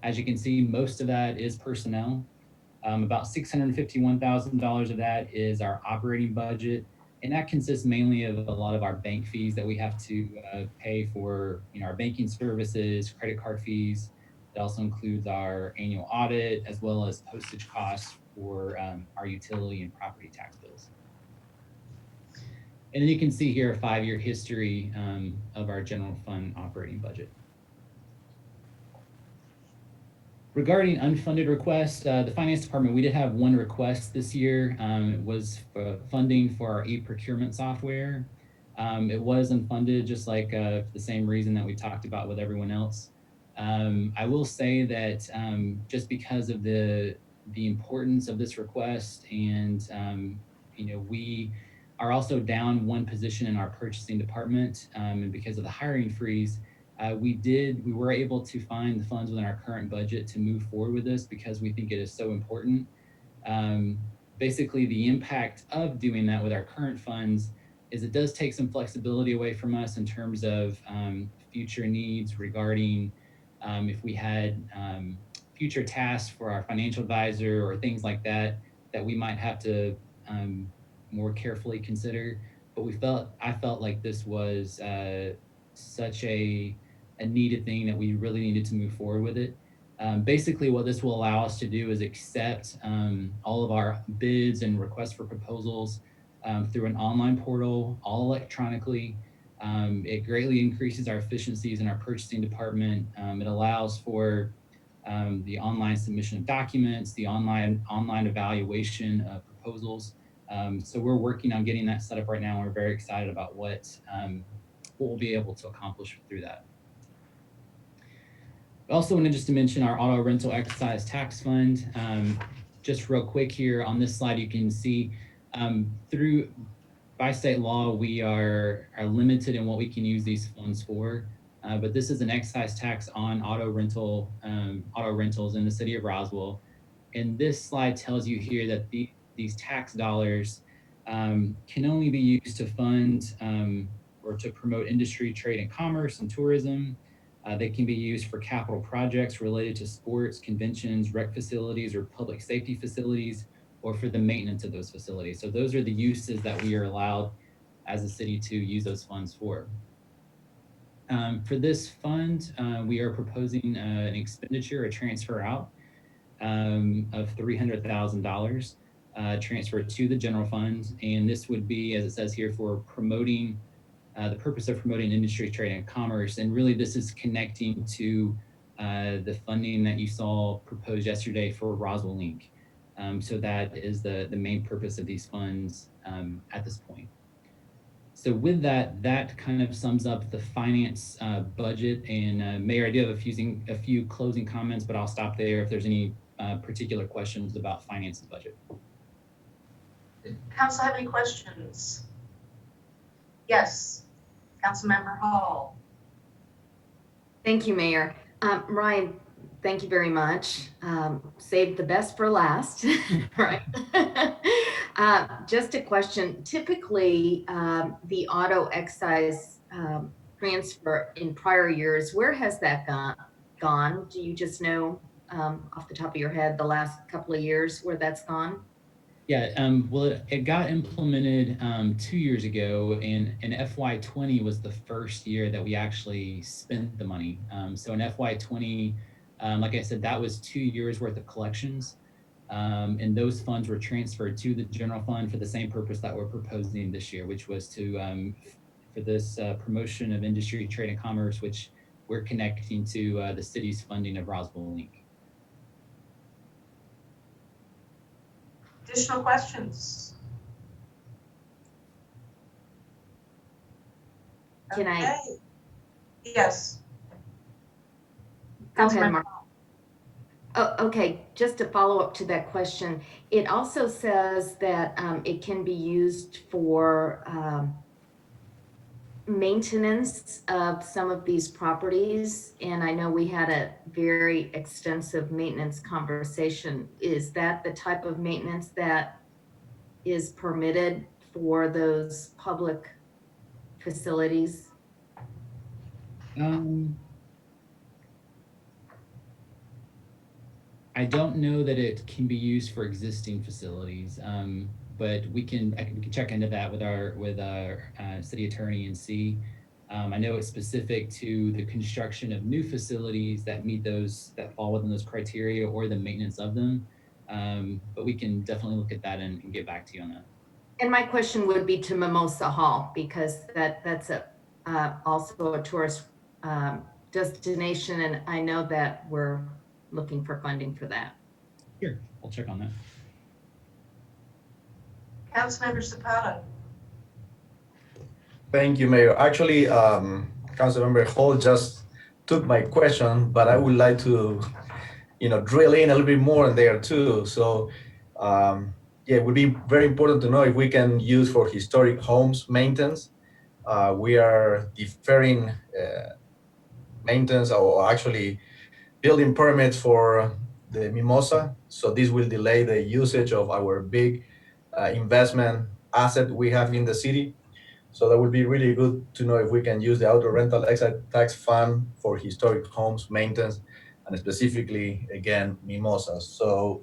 As you can see, most of that is personnel. About $651,000 of that is our operating budget. And that consists mainly of a lot of our bank fees that we have to pay for, our banking services, credit card fees. It also includes our annual audit, as well as postage costs for our utility and property tax bills. And then you can see here a 5-year history of our general fund operating budget. Regarding unfunded requests, the finance department, we did have one request this year. It was for funding for our e-procurement software. It was unfunded, just like for the same reason that we talked about with everyone else. I will say that just because of the importance of this request, and we are also down one position in our purchasing department, and because of the hiring freeze, we were able to find the funds within our current budget to move forward with this because we think it is so important. Basically, the impact of doing that with our current funds is it does take some flexibility away from us in terms of future needs regarding if we had future tasks for our financial advisor or things like that we might have to more carefully consider. But I felt like this was such a needed thing that we really needed to move forward with it. Basically, what this will allow us to do is accept all of our bids and requests for proposals through an online portal, all electronically. It greatly increases our efficiencies in our purchasing department. It allows for the online submission of documents, the online evaluation of proposals. So we're working on getting that set up right now, and we're very excited about what we'll be able to accomplish through that. I also wanted just to mention our auto rental excise tax fund. Just real quick here on this slide, you can see by state law, we are limited in what we can use these funds for. But this is an excise tax on auto rentals in the city of Roswell. And this slide tells you here that these tax dollars can only be used to fund or to promote industry, trade, and commerce and tourism. They can be used for capital projects related to sports, conventions, rec facilities, or public safety facilities, or for the maintenance of those facilities. So those are the uses that we are allowed as a city to use those funds for. For this fund, we are proposing an expenditure, a transfer out of $300,000 transfer to the general fund. And this would be, as it says here, for promoting the purpose of promoting industry, trade, and commerce. And really, this is connecting to the funding that you saw proposed yesterday for Roswell Link. So that is the main purpose of these funds at this point. So with that kind of sums up the finance budget. And Mayor, I do have a few closing comments, but I'll stop there if there's any particular questions about finance and budget. Council have any questions? Yes, Councilmember Hall. Thank you, Mayor. Ryan, thank you very much. Saved the best for last, right? Just a question. Typically, the auto excise transfer in prior years, where has that gone? Do you just know off the top of your head the last couple of years where that's gone? Yeah, well, it got implemented 2 years ago, and FY20 was the first year that we actually spent the money. So in FY20, like I said, that was 2 years worth of collections, and those funds were transferred to the general fund for the same purpose that we're proposing this year, which was to for this promotion of industry, trade, and commerce, which we're connecting to the city's funding of Roswell Link. Additional questions? Can I? Yes. Go ahead, Mark. Oh, okay, just to follow up to that question, it also says that it can be used for maintenance of some of these properties. And I know we had a very extensive maintenance conversation. Is that the type of maintenance that is permitted for those public facilities? I don't know that it can be used for existing facilities, but we can check into that with our city attorney and see. I know it's specific to the construction of new facilities that meet those, that fall within those criteria, or the maintenance of them. But we can definitely look at that and get back to you on that. And my question would be to Mimosa Hall, because that's also a tourist destination, and I know that we're looking for funding for that. Here, I'll check on that. Councilmember Zapata. Thank you, Mayor. Actually, Councilmember Hall just took my question, but I would like to, drill in a little bit more in there too. So, yeah, it would be very important to know if we can use for historic homes maintenance. We are deferring maintenance or actually building permits for the Mimosa. So this will delay the usage of our big investment asset we have in the city. So that would be really good to know if we can use the auto rental excise tax fund for historic homes maintenance, and specifically, again, mimosas. So,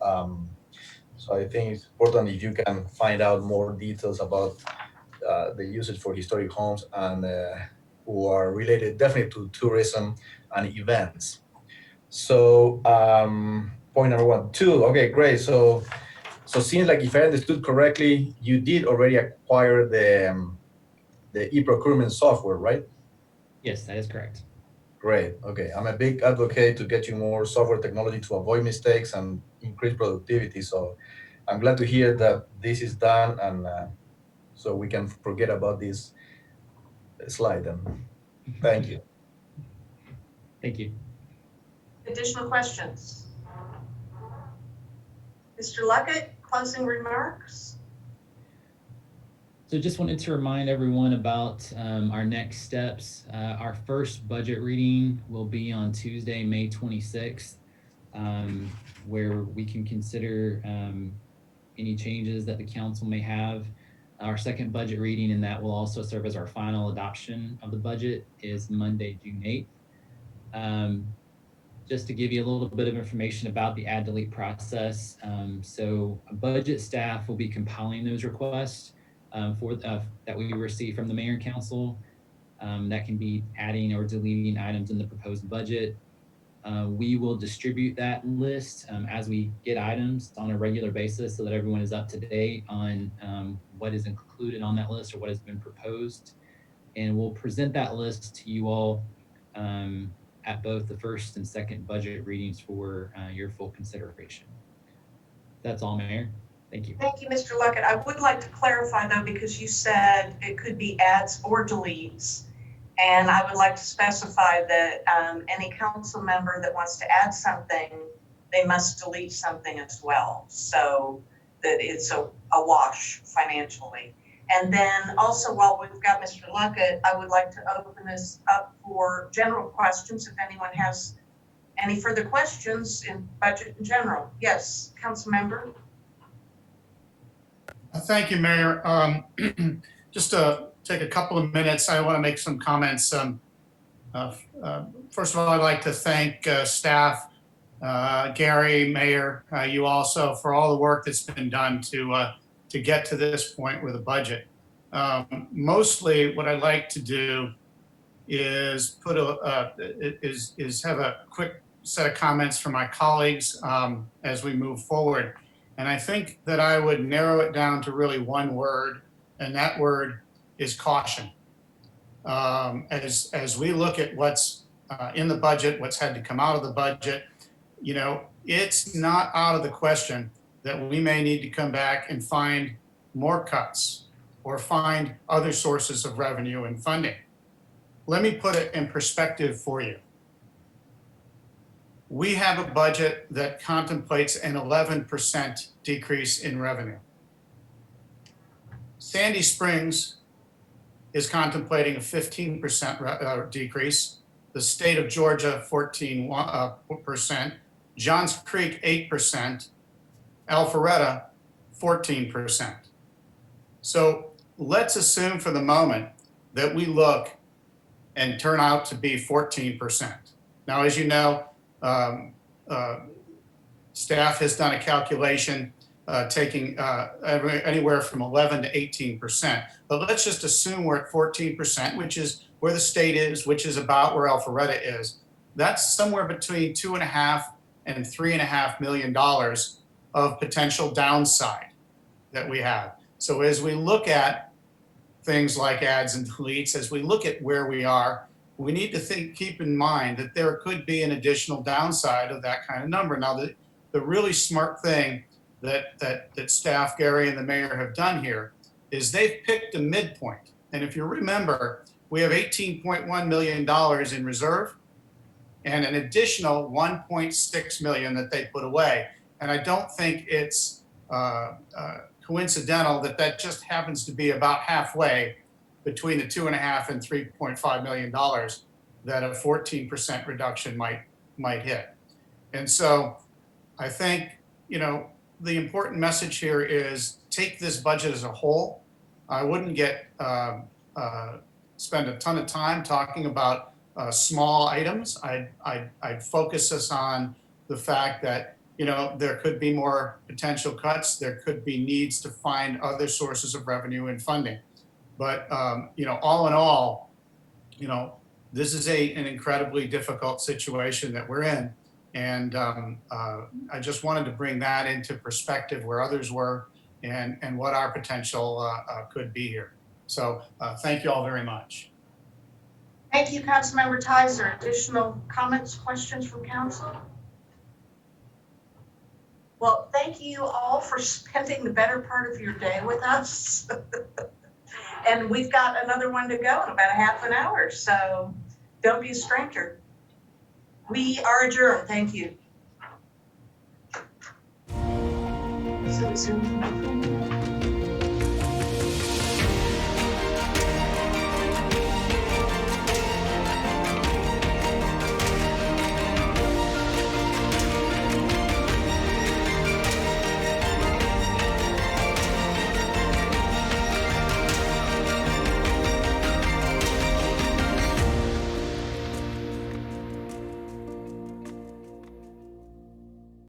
so I think it's important if you can find out more details about the usage for historic homes and who are related definitely to tourism and events. So, point number 1, 2. Okay, great. So seems like if I understood correctly, you did already acquire the e-procurement software, right? Yes, that is correct. Great. Okay. I'm a big advocate to get you more software technology to avoid mistakes and increase productivity. So I'm glad to hear that this is done, and so we can forget about this slide. And thank you. Thank you. Additional questions? Mr. Luckett, closing remarks? So just wanted to remind everyone about our next steps. Our first budget reading will be on Tuesday, May 26th, where we can consider any changes that the council may have. Our second budget reading, and that will also serve as our final adoption of the budget, is Monday, June 8th. Just to give you a little bit of information about the add delete process. So budget staff will be compiling those requests that we receive from the mayor and council. That can be adding or deleting items in the proposed budget. We will distribute that list as we get items on a regular basis so that everyone is up to date on what is included on that list or what has been proposed. And we'll present that list to you all at both the first and second budget readings for your full consideration. That's all, Mayor. Thank you. Thank you, Mr. Luckett. I would like to clarify though, because you said it could be adds or deletes. And I would like to specify that any council member that wants to add something, they must delete something as well. So that it's a wash financially. And then also, while we've got Mr. Luckett, I would like to open this up for general questions. If anyone has any further questions in budget in general. Yes, council member. Thank you, Mayor. Just to take a couple of minutes, I want to make some comments. First of all, I'd like to thank staff, Gary, Mayor, you also, for all the work that's been done to get to this point with a budget. Mostly what I'd like to do is have a quick set of comments from my colleagues as we move forward. And I think that I would narrow it down to really one word, and that word is caution. As we look at what's in the budget, what's had to come out of the budget, it's not out of the question that we may need to come back and find more cuts or find other sources of revenue and funding. Let me put it in perspective for you. We have a budget that contemplates an 11% decrease in revenue. Sandy Springs is contemplating a 15% decrease. The state of Georgia, 14%. Johns Creek, 8%. Alpharetta, 14%. So let's assume for the moment that we look and turn out to be 14%. Now, as you know, staff has done a calculation taking anywhere from 11 to 18%. But let's just assume we're at 14%, which is where the state is, which is about where Alpharetta is. That's somewhere between $2.5 and $3.5 million of potential downside that we have. So as we look at things like adds and deletes, as we look at where we are, we need to keep in mind that there could be an additional downside of that kind of number. Now, the really smart thing that staff, Gary, and the mayor have done here is they've picked a midpoint. And if you remember, we have $18.1 million in reserve and an additional 1.6 million that they put away. And I don't think it's coincidental that just happens to be about halfway between the 2.5 and $3.5 million that a 14% reduction might hit. And so I think, you know, the important message here is take this budget as a whole. I wouldn't spend a ton of time talking about small items. I'd focus us on the fact that, you know, there could be more potential cuts. There could be needs to find other sources of revenue and funding. But, you know, all in all, you know, this is an incredibly difficult situation that we're in. And I just wanted to bring that into perspective where others were and what our potential could be here. So thank you all very much. Thank you, Councilmember Tizer. Additional comments, questions from council? Well, thank you all for spending the better part of your day with us. And we've got another one to go in about a half an hour, so don't be a stranger. We are adjourned. Thank you. So,